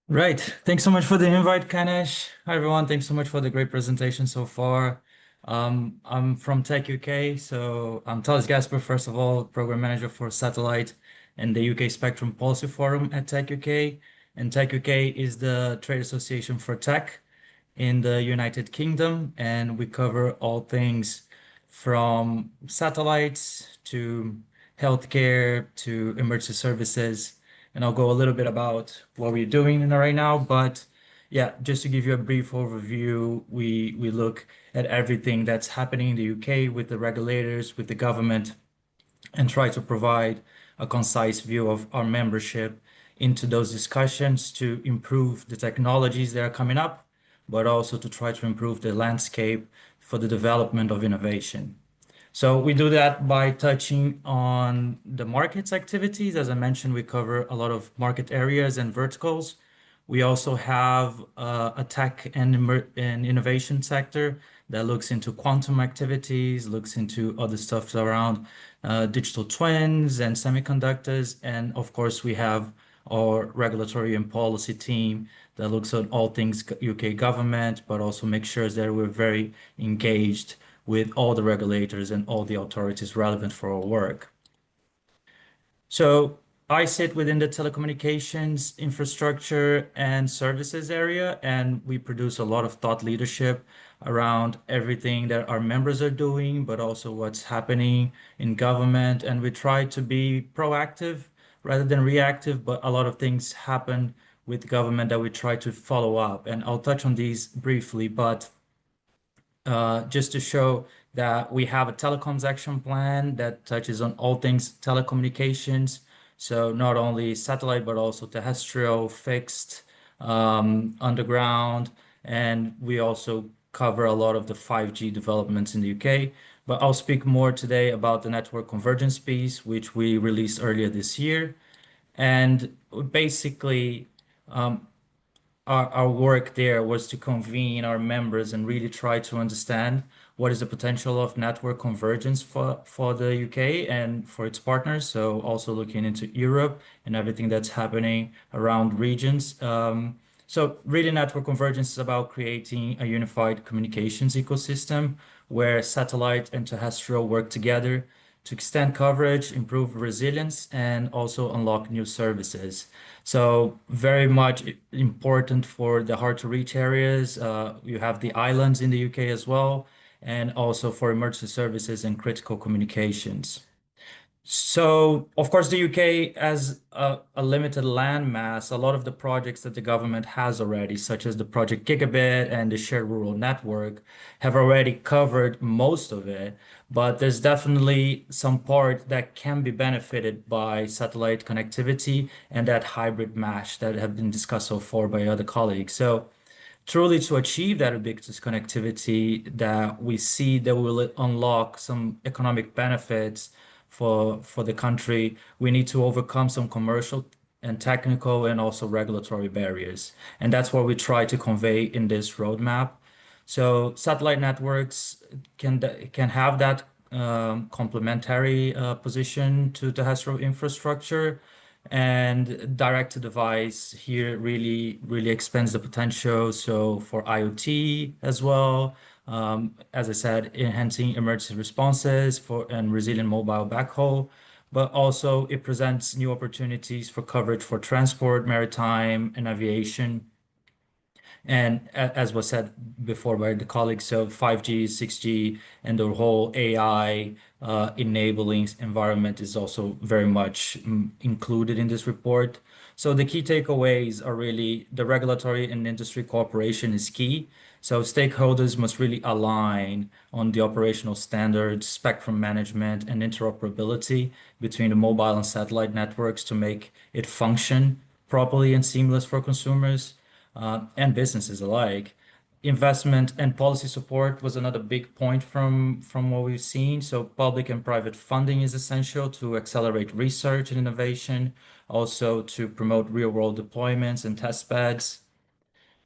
Right. Thanks so much for the invite, Kanesh. Hi, everyone. Thanks so much for the great presentation so far. I'm from Tech UK, so I'm Tails Gaspar, first of all, Program Manager for Satellite and the UK Spectrum Policy Forum at Tech UK. And Tech UK is the trade association for tech in the United Kingdom, and we cover all things from satellites to healthcare to emergency services. And I'll go a little bit about what we're doing right now, but yeah, just to give you a brief overview, we look at everything that's happening in the UK with the regulators, with the government, and try to provide a concise view of our membership into those discussions to improve the technologies that are coming up, but also to try to improve the landscape for the development of innovation. So we do that by touching on the market's activities. As I mentioned, we cover a lot of market areas and verticals. We also have a tech and innovation sector that looks into quantum activities, looks into other stuff around digital twins and semiconductors. And of course, we have our regulatory and policy team that looks at all things UK government, but also make sure that we're very engaged with all the regulators and all the authorities relevant for our work. So I sit within the telecommunications infrastructure and services area, and we produce a lot of thought leadership around everything that our members are doing, but also what's happening in government. And we try to be proactive rather than reactive, but a lot of things happen with government that we try to follow up. And I'll touch on these briefly, but just to show that we have a telecoms action plan that touches on all things telecommunications. So not only satellite, but also terrestrial, fixed, underground, and we also cover a lot of the 5G developments in the UK. But I'll speak more today about the network convergence piece, which we released earlier this year. And basically, our work there was to convene our members and really try to understand what is the potential of network convergence for the UK and for its partners. So also looking into Europe and everything that's happening around regions. So really network convergence is about creating a unified communications ecosystem where satellite and terrestrial work together to extend coverage, improve resilience, and also unlock new services. So very much important for the hard to reach areas. You have the islands in the UK as well, and also for emergency services and critical communications. So, of course, the UK has a limited land mass. A lot of the projects that the government has already, such as the Project Gigabit and the Shared Rural Network, have already covered most of it. But there's definitely some part that can be benefited by satellite connectivity and that hybrid mesh that have been discussed so far by other colleagues. So, truly to achieve that ubiquitous connectivity that we see that will unlock some economic benefits for the country, we need to overcome some commercial and technical and also regulatory barriers. And that's what we try to convey in this roadmap. So satellite networks can have that complementary position to terrestrial infrastructure, and direct to device here really expands the potential. So for IoT as well, as I said, enhancing emergency responses and resilient mobile backhaul, but also it presents new opportunities for coverage for transport, maritime, and aviation. And as was said before by the colleagues, so 5G, 6G, and the whole AI enabling environment is also very much included in this report. So the key takeaways are really the regulatory and industry cooperation is key. So stakeholders must really align on the operational standards, spectrum management, and interoperability between the mobile and satellite networks to make it function properly and seamless for consumers and businesses alike. Investment and policy support was another big point from what we've seen. So public and private funding is essential to accelerate research and innovation, also to promote real-world deployments and test beds.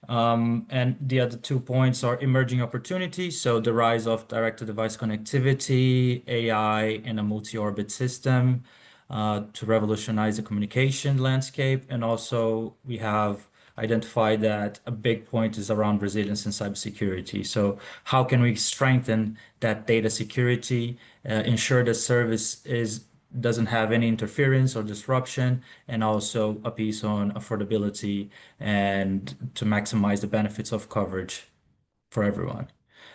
And the other 2 points are emerging opportunities. So the rise of direct-to-device connectivity, AI, and a multi-orbit system to revolutionize the communication landscape. And also we have identified that a big point is around resilience and cybersecurity. So how can we strengthen that data security, ensure the service is doesn't have any interference or disruption, and also a piece on affordability and to maximize the benefits of coverage for everyone.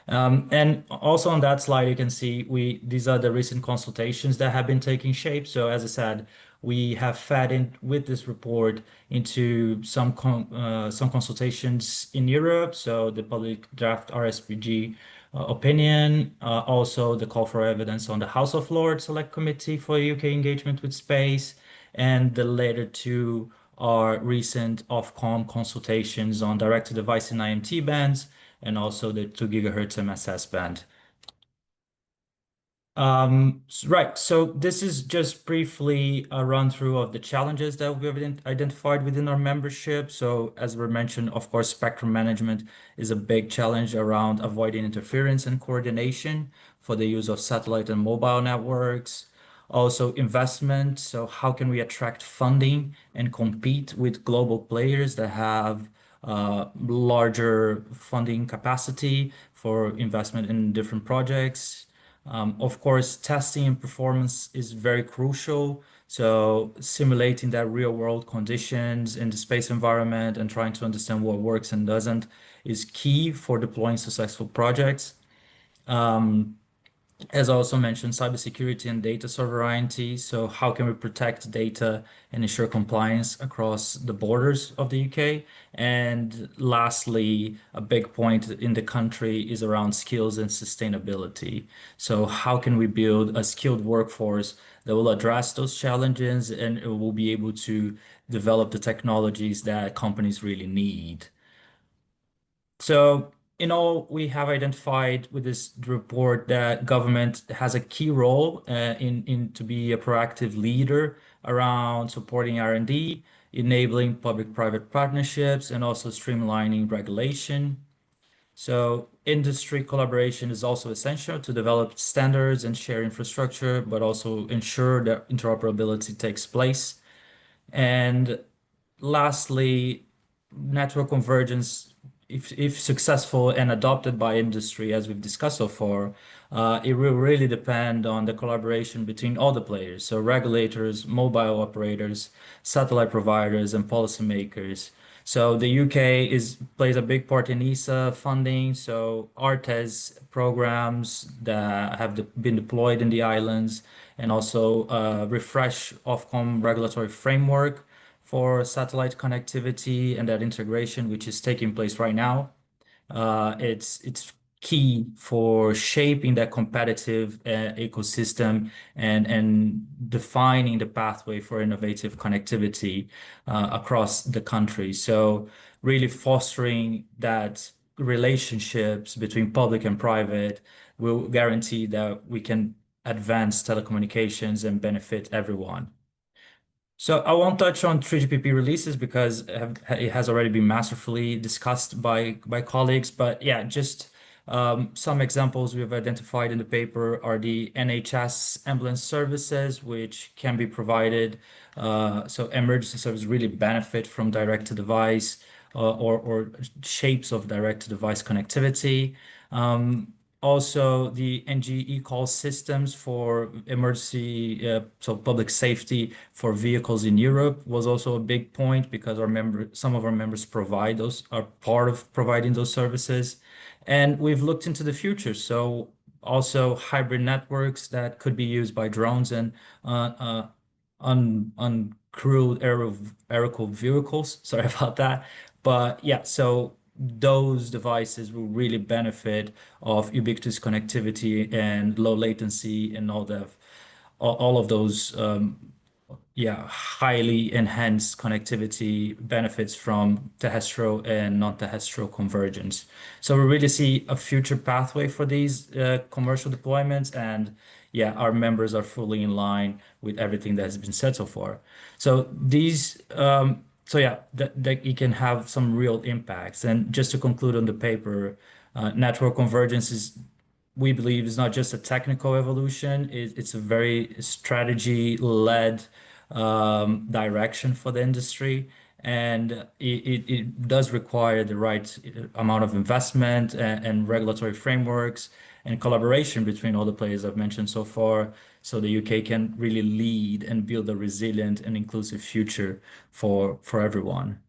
And also on that slide, you can see these are the recent consultations that have been taking shape. So as I said, we have fed in with this report into some consultations in Europe. So the public draft RSPG opinion, also the call for evidence on the House of Lords Select Committee for UK engagement with space, and the later two are recent Ofcom consultations on direct-to-device and IMT bands, and also the 2 gigahertz MSS band. Right, so this is just briefly a run through of the challenges that we've identified within our membership. So as we mentioned, of course, spectrum management is a big challenge around avoiding interference and coordination for the use of satellite and mobile networks. Also investment, so how can we attract funding and compete with global players that have larger funding capacity for investment in different projects? Of course, testing and performance is very crucial. So simulating that real world conditions in the space environment and trying to understand what works and doesn't is key for deploying successful projects. As also mentioned, cybersecurity and data sovereignty. So how can we protect data and ensure compliance across the borders of the UK? And lastly, a big point in the country is around skills and sustainability. So how can we build a skilled workforce that will address those challenges and will be able to develop the technologies that companies really need? So in all, we have identified with this report that government has a key role in to be a proactive leader around supporting R&D, enabling public-private partnerships, and also streamlining regulation. So industry collaboration is also essential to develop standards and share infrastructure, but also ensure that interoperability takes place. And lastly, network convergence, if successful and adopted by industry, as we've discussed so far, it will really depend on the collaboration between all the players, so regulators, mobile operators, satellite providers, and policymakers. So the UK plays a big part in ESA funding, so ARTES programs that have been deployed in the islands, and also refresh Ofcom regulatory framework for satellite connectivity and that integration, which is taking place right now. It's key for shaping that competitive ecosystem and defining the pathway for innovative connectivity across the country. So really fostering that relationships between public and private will guarantee that we can advance telecommunications and benefit everyone. So I won't touch on 3GPP releases because it has already been masterfully discussed by colleagues. But yeah, just some examples we've identified in the paper are the NHS ambulance services, which can be provided. So emergency services really benefit from direct-to-device or shapes of direct-to-device connectivity. Also, the NG call systems for emergency, so public safety for vehicles in Europe was also a big point because some of our members are part of providing those services. And we've looked into the future. So also hybrid networks that could be used by drones and uncrewed aerial vehicles. Sorry about that. But yeah, so those devices will really benefit of ubiquitous connectivity and low latency and all of those highly enhanced connectivity benefits from terrestrial and non-terrestrial convergence. So we really see a future pathway for these commercial deployments, and yeah, our members are fully in line with everything that has been said so far. So these that it can have some real impacts. And just to conclude on the paper, network convergence we believe is not just a technical evolution, it's a very strategy-led direction for the industry. And it does require the right amount of investment and regulatory frameworks and collaboration between all the players I've mentioned so far so the UK can really lead and build a resilient and inclusive future for everyone.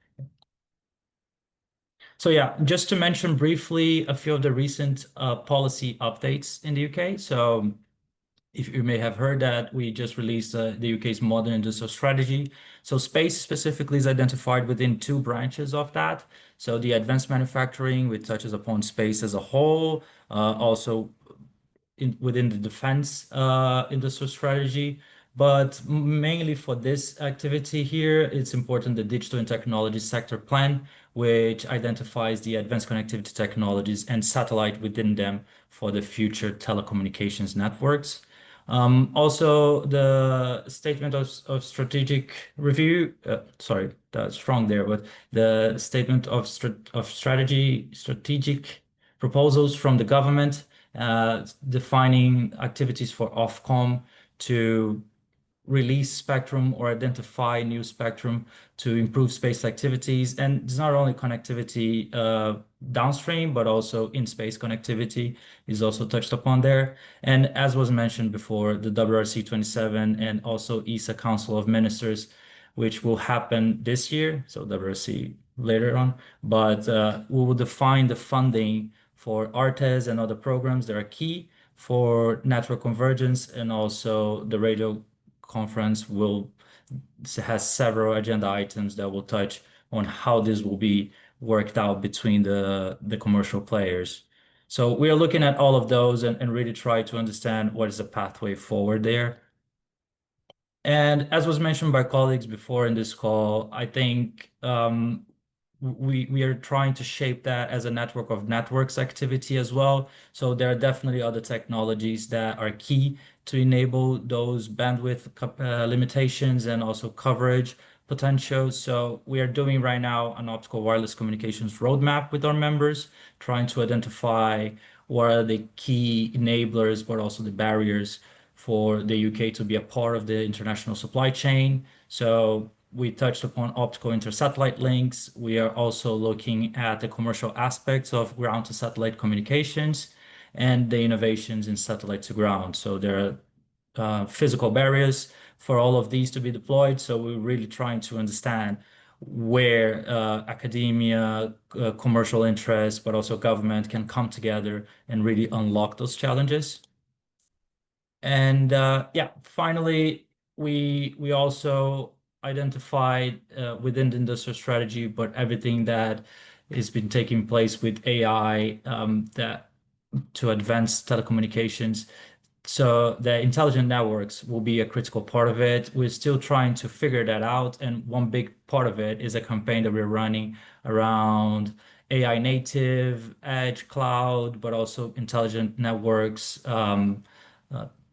So yeah, just to mention briefly a few of the recent policy updates in the UK. So if you may have heard that we just released the UK's modern industrial strategy. So space specifically is identified within two branches of that. So the advanced manufacturing, which touches upon space as a whole, also within the defense industrial strategy. But mainly for this activity here, it's important the digital and technology sector plan, which identifies the advanced connectivity technologies and satellite within them for the future telecommunications networks. Also, the statement of strategic review, sorry, that's wrong there, but the statement of strategic proposals from the government defining activities for Ofcom to release spectrum or identify new spectrum to improve space activities. And it's not only connectivity downstream, but also in-space connectivity is also touched upon there. And as was mentioned before, the WRC 27 and also ESA Council of Ministers, which will happen this year, so WRC later on, but we will define the funding for ARTES and other programs that are key for network convergence, and also the radio conference has several agenda items that will touch on how this will be worked out between the commercial players. So we are looking at all of those and really try to understand what is the pathway forward there. And as was mentioned by colleagues before in this call, I think we are trying to shape that as a network of networks activity as well. So there are definitely other technologies that are key to enable those bandwidth limitations and also coverage potential. So we are doing right now an optical wireless communications roadmap with our members, trying to identify what are the key enablers, but also the barriers for the UK to be a part of the international supply chain. So we touched upon optical intersatellite links. We are also looking at the commercial aspects of ground to satellite communications and the innovations in satellite to ground. So there are physical barriers for all of these to be deployed. So we're really trying to understand where academia, commercial interests, but also government can come together and really unlock those challenges. And yeah, finally, we also identified within the industrial strategy, but everything that has been taking place with AI that to advance telecommunications. So the intelligent networks will be a critical part of it. We're still trying to figure that out. And one big part of it is a campaign that we're running around AI native, edge cloud, but also intelligent networks,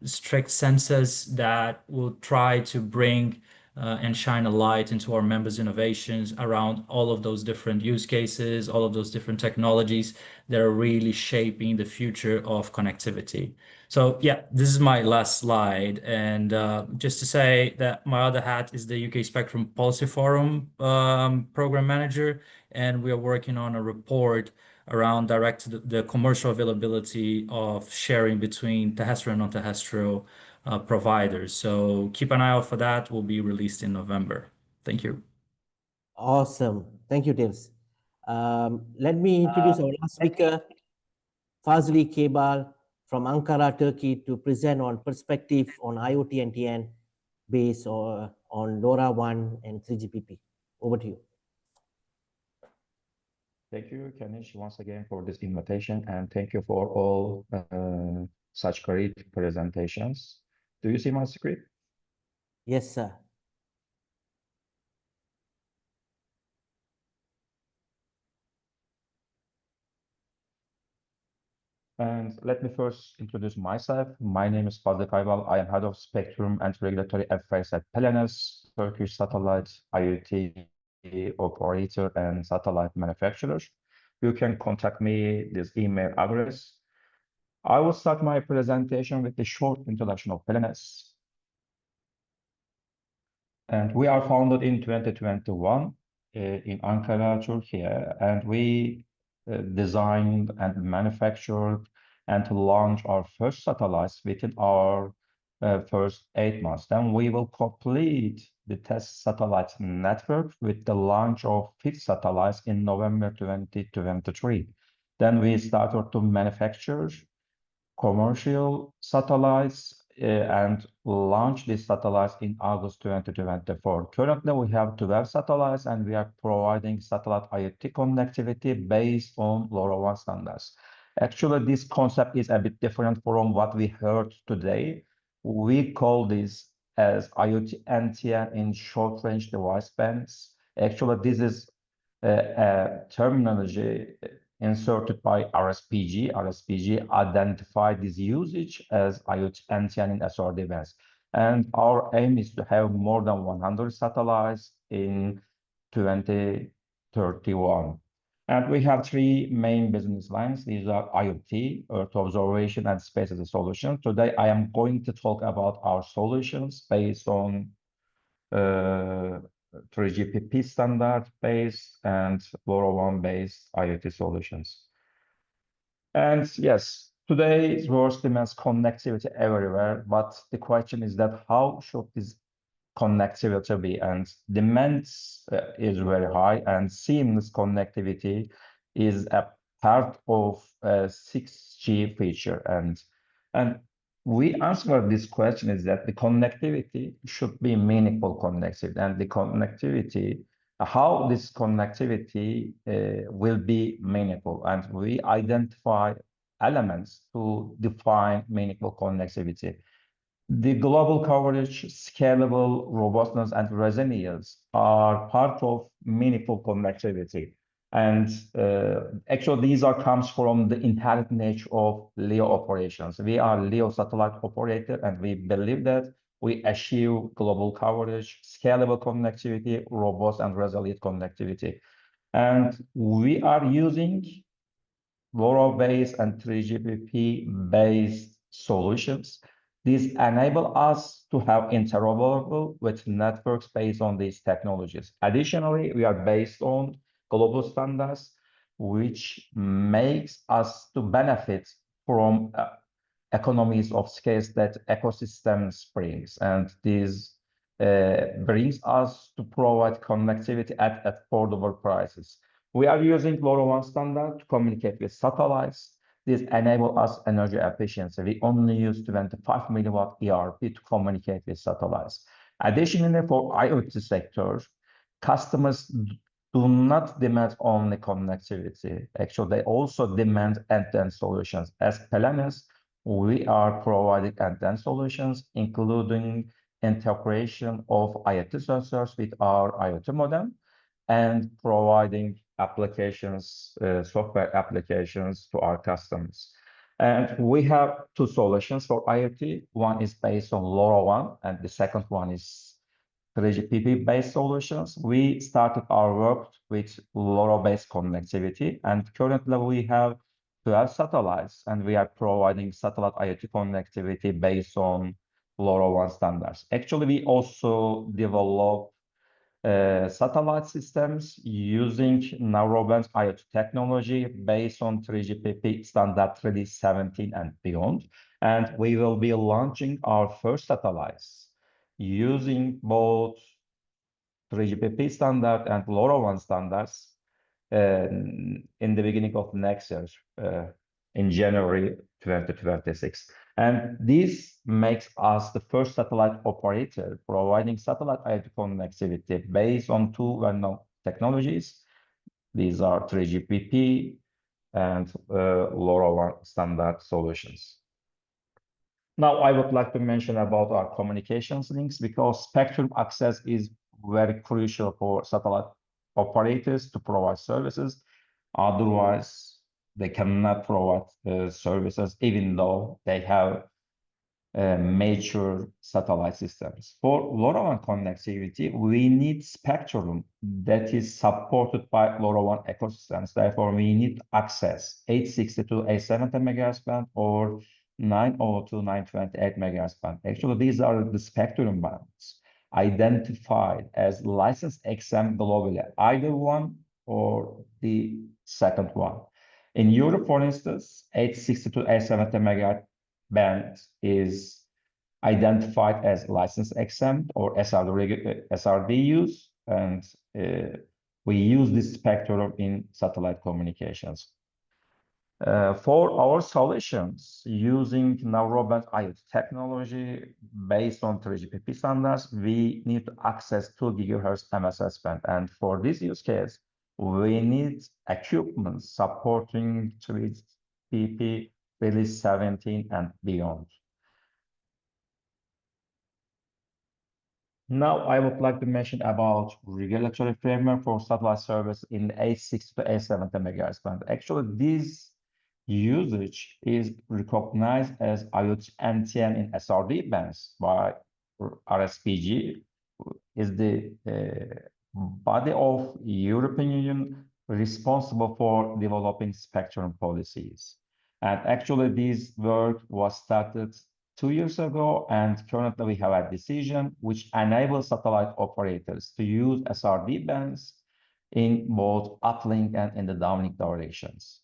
strict census that will try to bring and shine a light into our members' innovations around all of those different use cases, all of those different technologies that are really shaping the future of connectivity. So yeah, this is my last slide. And just to say that my other hat is the UK Spectrum Policy Forum program manager, and we are working on a report around the commercial availability of sharing between terrestrial and non-terrestrial providers. So keep an eye out for that. Will be released in November. Thank you. Awesome. Thank you, Tims. Let me introduce our last speaker, Fazli Kebal from Ankara, Turkey, to present on perspective on IoT NTN based on LoRaWAN and 3GPP. Over to you. Thank you, Kanish, once again for this invitation, and thank you for all such great presentations. Do you see my screen? Yes, sir. And let me first introduce myself. My name is Fazli Kaybal. I am Head of Spectrum and Regulatory Affairs at Pelenes, Turkish satellite IoT operator and satellite manufacturer. You can contact me this email address. I will start my presentation with the short introduction of Pelenes. And we are founded in 2021 in Ankara, Turkey, and we designed and manufactured and launched our first satellites within our first 8 months. Then we will complete the test satellite network with the launch of 5th satellites in November 2023. Then we started to manufacture commercial satellites and launch these satellites in August 2024. Currently, we have 12 satellites and we are providing satellite IoT connectivity based on LoRaWAN standards. Actually, this concept is a bit different from what we heard today. We call this as IoT NTN in short-range device bands. Actually, this is a terminology inserted by RSPG. RSPG identified this usage as IoT NTN in SRD bands. And our aim is to have more than 100 satellites in 2031. And we have 3 main business lines. These are IoT, Earth observation, and space as a solution. Today, I am going to talk about our solutions based on 3GPP standard based and LoRaWAN based IoT solutions. And yes, today's world demands connectivity everywhere, but the question is that how should this connectivity be? And demands is very high, and seamless connectivity is a part of a 6G feature. And we answer this question is that the connectivity should be meaningful connectivity, and the connectivity, how this connectivity will be meaningful. And we identify elements to define meaningful connectivity. The global coverage, scalable robustness, and resilience are part of meaningful connectivity. And actually, these comes from the inherent nature of LEO operations. We are LEO satellite operator, and we believe that we achieve global coverage, scalable connectivity, robust and resilient connectivity. And we are using LoRa-based and 3GPP-based solutions. These enable us to have interoperable with networks based on these technologies. Additionally, we are based on global standards, which makes us to benefit from economies of scale that ecosystems brings. And this brings us to provide connectivity at affordable prices. We are using LoRaWAN standard to communicate with satellites. This enables us energy efficiency. We only use 25 milliwatt ERP to communicate with satellites. Additionally, for IoT sector, customers do not demand only connectivity. Actually, they also demand end-to-end solutions. As Pelenes, we are providing end-to-end solutions, including integration of IoT sensors with our IoT modem and providing applications, software applications to our customers. And we have 2 solutions for IoT. One is based on LoRaWAN, and the second one is 3GPP-based solutions. We started our work with LoRa-based connectivity, and currently we have 12 satellites, and we are providing satellite IoT connectivity based on LoRaWAN standards. Actually, we also develop satellite systems using narrowband IoT technology based on 3GPP standard 3D17 and beyond. And we will be launching our first satellites using both 3GPP standard and LoRaWAN standards in the beginning of next year, in January 2026. And this makes us the first satellite operator providing satellite IoT connectivity based on 2 well-known technologies. These are 3GPP and LoRaWAN standard solutions. Now, I would like to mention about our communications links, because spectrum access is very crucial for satellite operators to provide services. Otherwise, they cannot provide services, even though they have major satellite systems. For LoRaWAN connectivity, we need spectrum that is supported by LoRaWAN ecosystems. Therefore, we need access 862, 870 MHz band or 902, 928 MHz band. Actually, these are the spectrum bands identified as licensed XM globally, either one or the second one. In Europe, for instance, 862, 870 MHz band is identified as license exempt or SRD use, and we use this spectrum in satellite communications. For our solutions using narrowband IoT technology based on 3GPP standards, we need to access 2 GHz MSS band. And for this use case, we need equipment supporting 3GPP release 17 and beyond. Now, I would like to mention about regulatory framework for satellite service in 860 to 870 MHz band. Actually, this usage is recognized as IoT NTN in SRD bands by RSPG, is the body of European Union responsible for developing spectrum policies. And actually, this work was started 2 years ago, and currently we have a decision which enables satellite operators to use SRD bands in both uplink and in the downlink directions.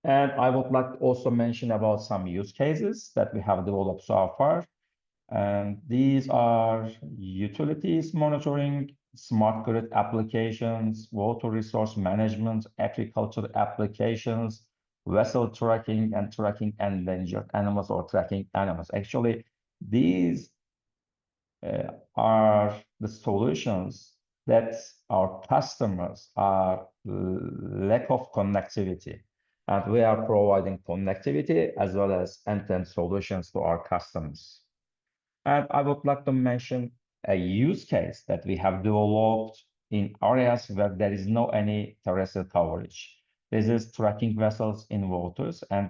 And I would like to also mention about some use cases that we have developed so far. And these are utilities monitoring, smart grid applications, water resource management, agricultural applications, vessel tracking, and tracking endangered animals or tracking animals. Actually, these are the solutions that our customers are lack of connectivity. And we are providing connectivity as well as end-to-end solutions to our customers. And I would like to mention a use case that we have developed in areas where there is no any terrestrial coverage. This is tracking vessels in waters. And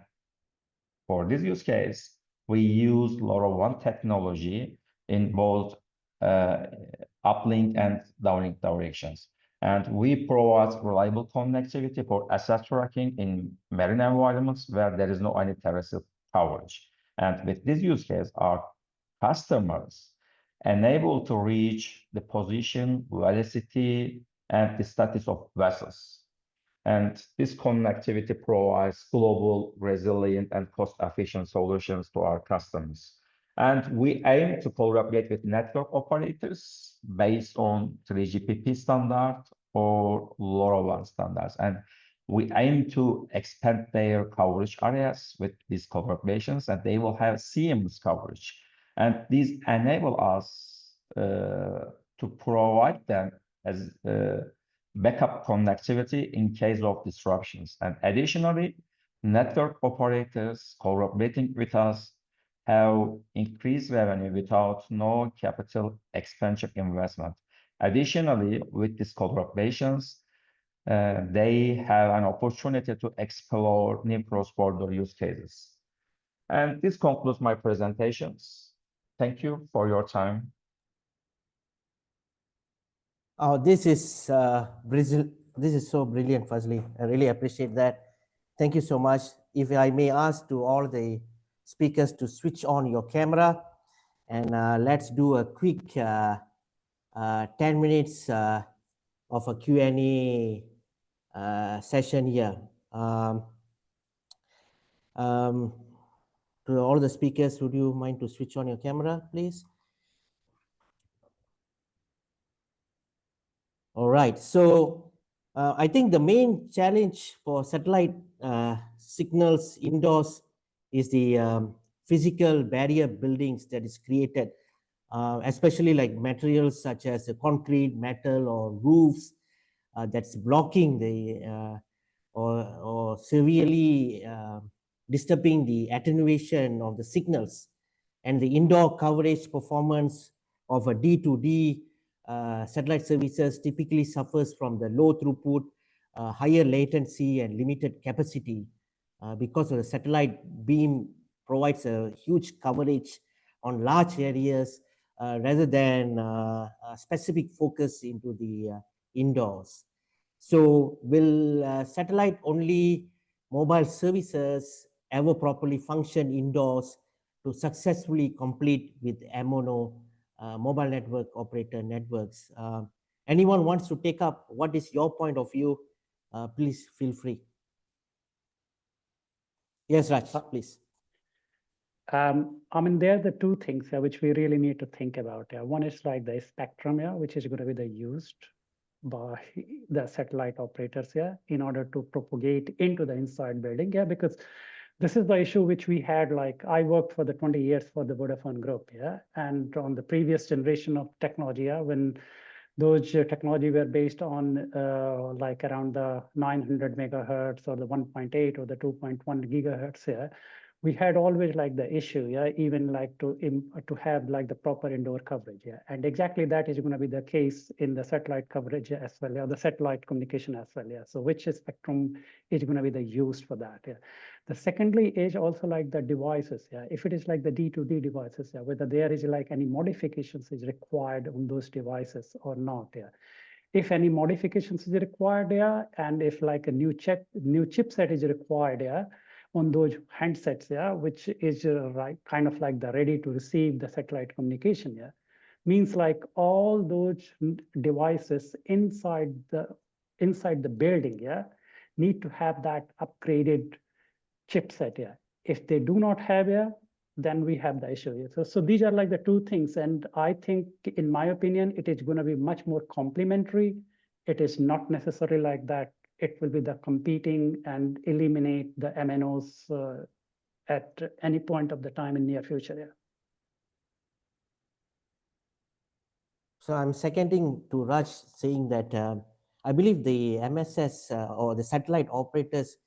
for this use case, we use LoRaWAN technology in both uplink and downlink directions. And we provide reliable connectivity for asset tracking in marine environments where there is no any terrestrial coverage. And with this use case, our customers enable to reach the position, velocity, and the status of vessels. And this connectivity provides global, resilient, and cost-efficient solutions to our customers. And we aim to collaborate with network operators based on 3GPP standard or LoRaWAN standards. And we aim to expand their coverage areas with these collaborations, and they will have seamless coverage. And these enable us to provide them as backup connectivity in case of disruptions. And additionally, network operators collaborating with us have increased revenue without no capital expenditure investment. Additionally, with these collaborations, they have an opportunity to explore new cross-border use cases. And this concludes my presentations. Thank you for your time. Oh, this is so brilliant, Fazli. I really appreciate that. Thank you so much. If I may ask to all the speakers to switch on your camera, and let's do a quick 10 minutes of a Q&A session here. To all the speakers, would you mind to switch on your camera, please? All right, so I think the main challenge for satellite signals indoors is the physical barrier buildings that is created, especially like materials such as concrete, metal, or roofs that's blocking the or severely disturbing the attenuation of the signals, and the indoor coverage performance of a D2D satellite services typically suffers from the low throughput, higher latency, and limited capacity because of the satellite beam provides a huge coverage on large areas rather than a specific focus into the indoors. So will satellite only mobile services ever properly function indoors to successfully compete with MNO mobile network operator networks? Anyone wants to take up? What is your point of view? Please feel free. Yes, Raj, please. I mean, there are the two things which we really need to think about. One is like the spectrum, which is going to be the used by the satellite operators in order to propagate into the inside building. Because this is the issue which we had. Like I worked for the 20 years for the Vodafone Group, and on the previous generation of technology, when those technology were based on like around the 900 megahertz or the 1.8 or the 2.1 gigahertz, we had always like the issue, even like to have like the proper indoor coverage, and exactly that is going to be the case in the satellite coverage as well, the satellite communication as well, So which spectrum is going to be the used for that, The secondly is also like the devices, If it is like the D2D devices, whether there is like any modifications is required on those devices or not, If any modifications is required, and if like a new chipset is required, on those handsets, which is right, kind of like the ready to receive the satellite communication, means like all those devices inside the building, need to have that upgraded chipset, If they do not have, then we have the issue. So these are like the two things, and I think, in my opinion, it is going to be much more complementary. It is not necessarily like that it will be the competing and eliminate the MNOs at any point of the time in near future. So I'm seconding to Raj, saying that I believe the MSS or the satellite operators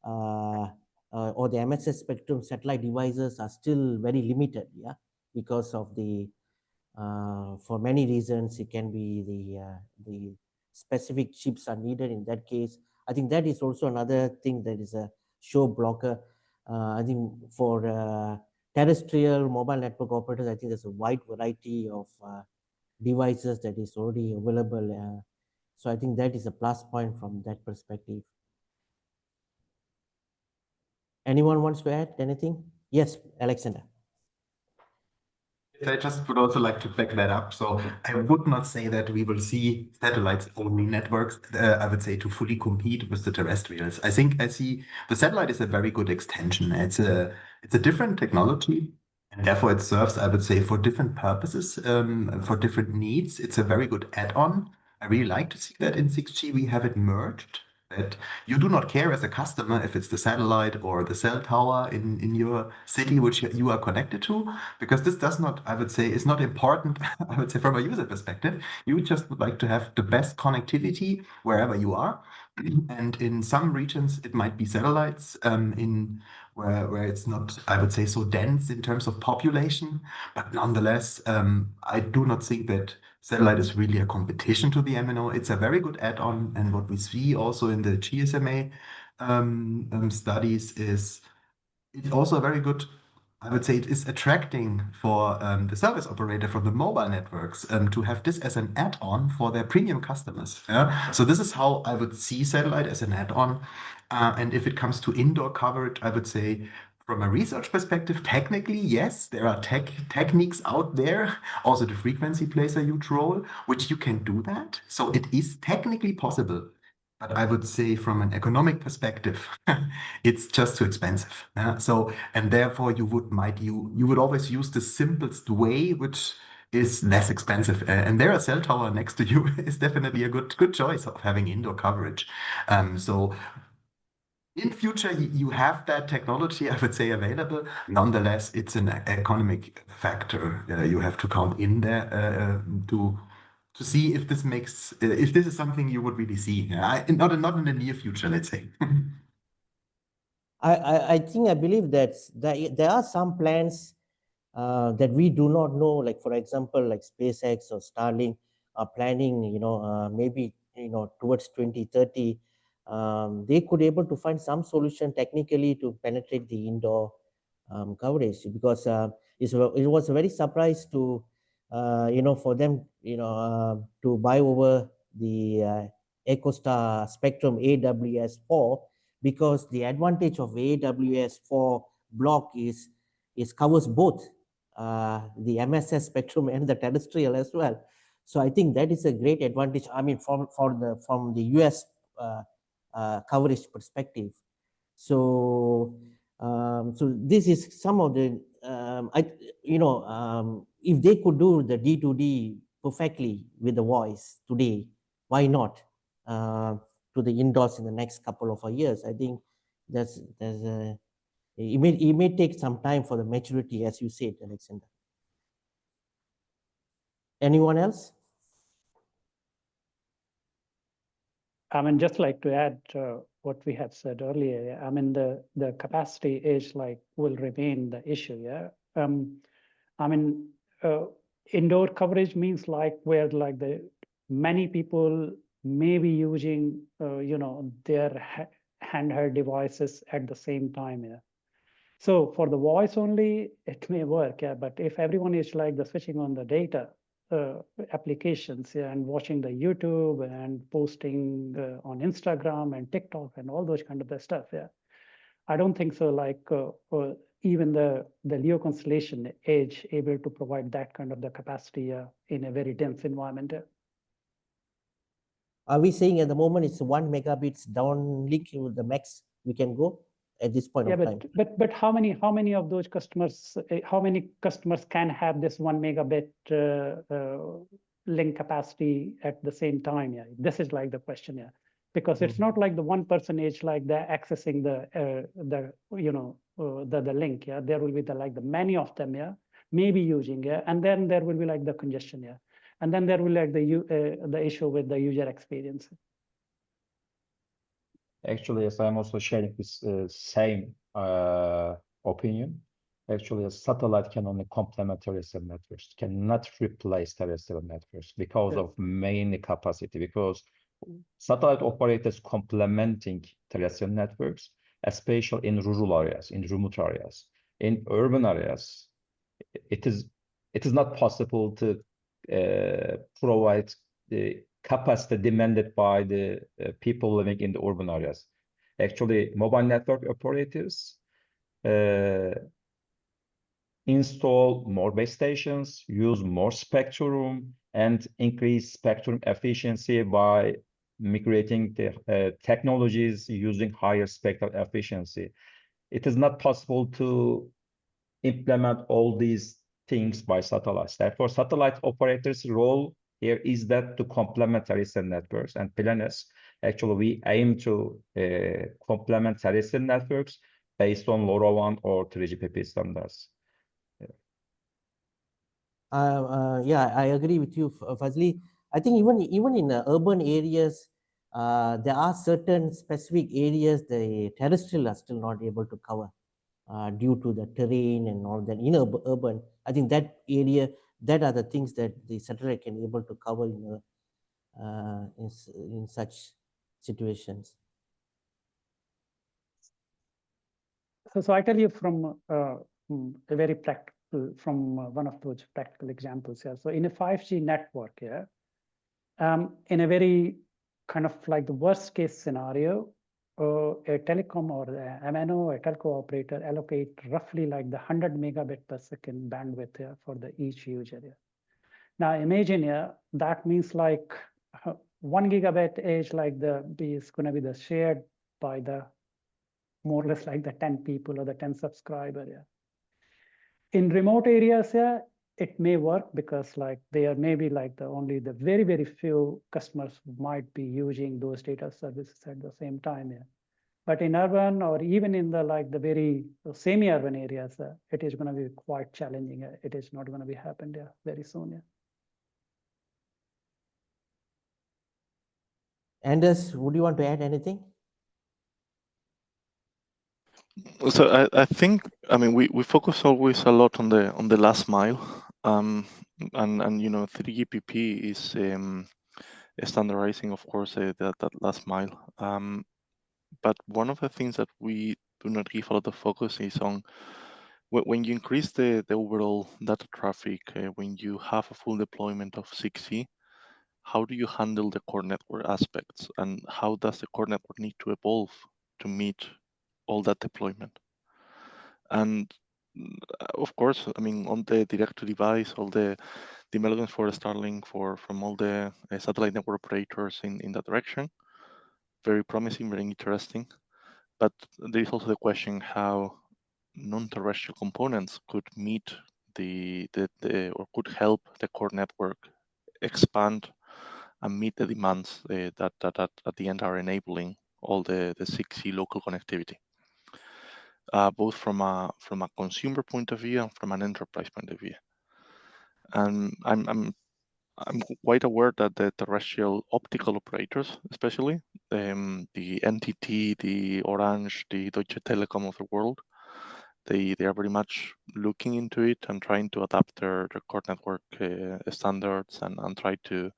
or the MSS spectrum satellite devices are still very limited, because of the for many reasons. It can be the specific chips are needed in that case. I think that is also another thing that is a show blocker. I think for terrestrial mobile network operators, I think there's a wide variety of devices that is already available. So I think that is a plus point from that perspective. Anyone wants to add anything? Yes, Alexander. I just would also like to back that up. So I would not say that we will see satellites only networks. I would say to fully compete with the terrestrials. I think I see the satellite is a very good extension. It's a different technology, and therefore it serves, I would say, for different purposes, for different needs. It's a very good add-on. I really like to see that in 6G we have it merged, that you do not care as a customer if it's the satellite or the cell tower in your city which you are connected to, because this does not, I would say, is not important, I would say, from a user perspective. You just would like to have the best connectivity wherever you are. And in some regions, it might be satellites where it's not, I would say, so dense in terms of population. But nonetheless, I do not think that satellite is really a competition to the MNO. It's a very good add-on, and what we see also in the GSMA studies is it's also a very good, I would say, it is attracting for the service operator from the mobile networks to have this as an add-on for their premium customers. So this is how I would see satellite as an add-on. And if it comes to indoor coverage, I would say, from a research perspective, technically, yes, there are techniques out there. Also, the frequency plays a huge role, which you can do that. So it is technically possible. But I would say from an economic perspective, it's just too expensive. So, and therefore you would always use the simplest way, which is less expensive. And there, a cell tower next to you is definitely a good choice of having indoor coverage. So in future, you have that technology, I would say, available. Nonetheless, it's an economic factor you have to count in there to see if this makes if this is something you would really see. Not in the near future, let's say. I think I believe that there are some plans that we do not know, like for example, like SpaceX or Starlink are planning, maybe towards 2030, they could able to find some solution technically to penetrate the indoor coverage, because it was a very surprise to for them to buy over the EchoStar spectrum AWS-4, because the advantage of AWS-4 block is covers both the MSS spectrum and the terrestrial as well. So I think that is a great advantage. I mean, from the US coverage perspective. So so this is some of the if they could do the D2D perfectly with the voice today, why not to the indoors in the next couple of years? I think it may take some time for the maturity, as you said, Alexander. Anyone else? I mean, just like to add what we have said earlier. I mean, the capacity is will remain the issue. Yeah. I mean, indoor coverage means where the many people may be using their handheld devices at the same time. Yeah. So for the voice only, it may work. Yeah. But if everyone is the switching on the data applications, yeah, and watching the YouTube and posting on Instagram and TikTok and all those kind of the stuff, yeah, I don't think so. Even the LEO constellation Edge able to provide that kind of the capacity in a very dense environment. Are we saying at the moment it's 1 megabits downlink with the max we can go at this point of time? But how many of those customers? How many customers can have this 1 megabit link capacity at the same time? Yeah, this is the question. Yeah, because it's not the one person is they're accessing the link. Yeah, there will be the many of them. Yeah, maybe using. Yeah, and then there will be the congestion. Yeah, and then there will the issue with the user experience. Actually, yes, I'm also sharing this same opinion. Actually, a satellite can only complement terrestrial networks, cannot replace terrestrial networks because of mainly capacity, because satellite operators complementing terrestrial networks, especially in rural areas, in remote areas. In urban areas, it is not possible to provide the capacity demanded by the people living in the urban areas. Actually, mobile network operators install more base stations, use more spectrum, and increase spectrum efficiency by migrating the technologies using higher spectral efficiency. It is not possible to implement all these things by satellites. Therefore, satellite operators' role here is that to complement terrestrial networks, and planners actually we aim to complement terrestrial networks based on LoRaWAN or 3GPP standards. Yeah, I agree with you, Fazli. I think even in urban areas, there are certain specific areas the terrestrial are still not able to cover due to the terrain and all that. In urban, I think that area, that are the things that the satellite can able to cover in such situations. So I tell you from a very practical, from one of those practical examples here. So in a 5G network, yeah, in a very kind of the worst case scenario, a telecom or the MNO, a telco operator allocate roughly the 100 megabit per second bandwidth here for the each user. Yeah. Now imagine, yeah, that means 1 gigabit is is going to be the shared by the more or less the 10 people or the 10 subscriber. Yeah. In remote areas, yeah, it may work because there may be only the very, very few customers who might be using those data services at the same time. Yeah. But in urban or even in the the very semi-urban areas, it is going to be quite challenging. It is not going to be happened very soon. Yeah. Anders, would you want to add anything? So I think, I mean, we focus always a lot on the last mile, and 3GPP is standardizing, of course, that last mile. But one of the things that we do not give a lot of focus is on when you increase the overall data traffic, when you have a full deployment of 6G, how do you handle the core network aspects, and how does the core network need to evolve to meet all that deployment? And of course, I mean, on the direct to device, all the developments for Starlink from all the satellite network operators in that direction, very promising, very interesting. But there is also the question how non-terrestrial components could meet or could help the core network expand and meet the demands that at the end are enabling all the 6G local connectivity, both from a consumer point of view and from an enterprise point of view. And I'm quite aware that the terrestrial optical operators, especially the NTT, the Orange, the Deutsche Telekom of the world, they are very much looking into it and trying to adapt their core network standards and try to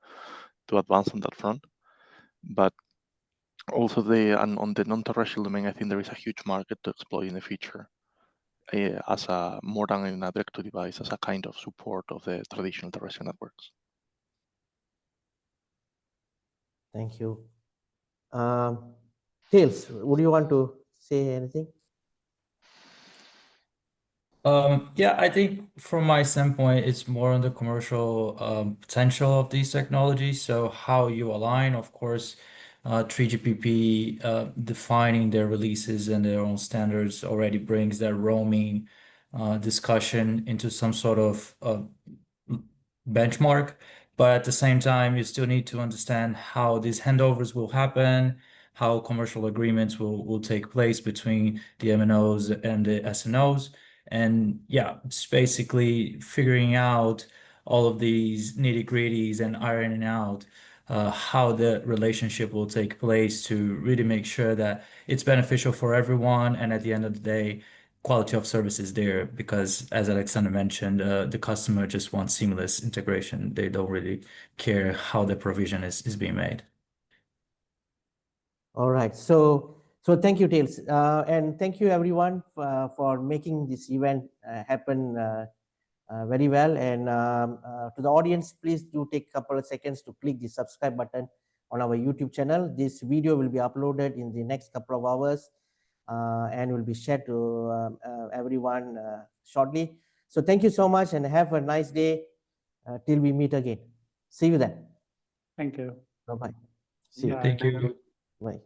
advance on that front. But also on the non-terrestrial domain, I think there is a huge market to exploit in the future as a more than in a direct-to-device, as a kind of support of the traditional terrestrial networks. Thank you. Tails, would you want to say anything? Yeah, I think from my standpoint, it's more on the commercial potential of these technologies. So how you align, of course, 3GPP defining their releases and their own standards already brings that roaming discussion into some sort of benchmark. But at the same time, you still need to understand how these handovers will happen, how commercial agreements will take place between the MNOs and the SNOs. And yeah, it's basically figuring out all of these nitty-gritties and ironing out how the relationship will take place to really make sure that it's beneficial for everyone. And at the end of the day, quality of service is there because, as Alexander mentioned, the customer just wants seamless integration. They don't really care how the provision is being made. All right. So thank you, Tails, and thank you everyone for making this event happen very well. And to the audience, please do take a couple of seconds to click the subscribe button on our YouTube channel. This video will be uploaded in the next couple of hours and will be shared to everyone shortly. So thank you so much and have a nice day till we meet again. See you then. Thank you. Bye-bye. See you. Thank you. Bye.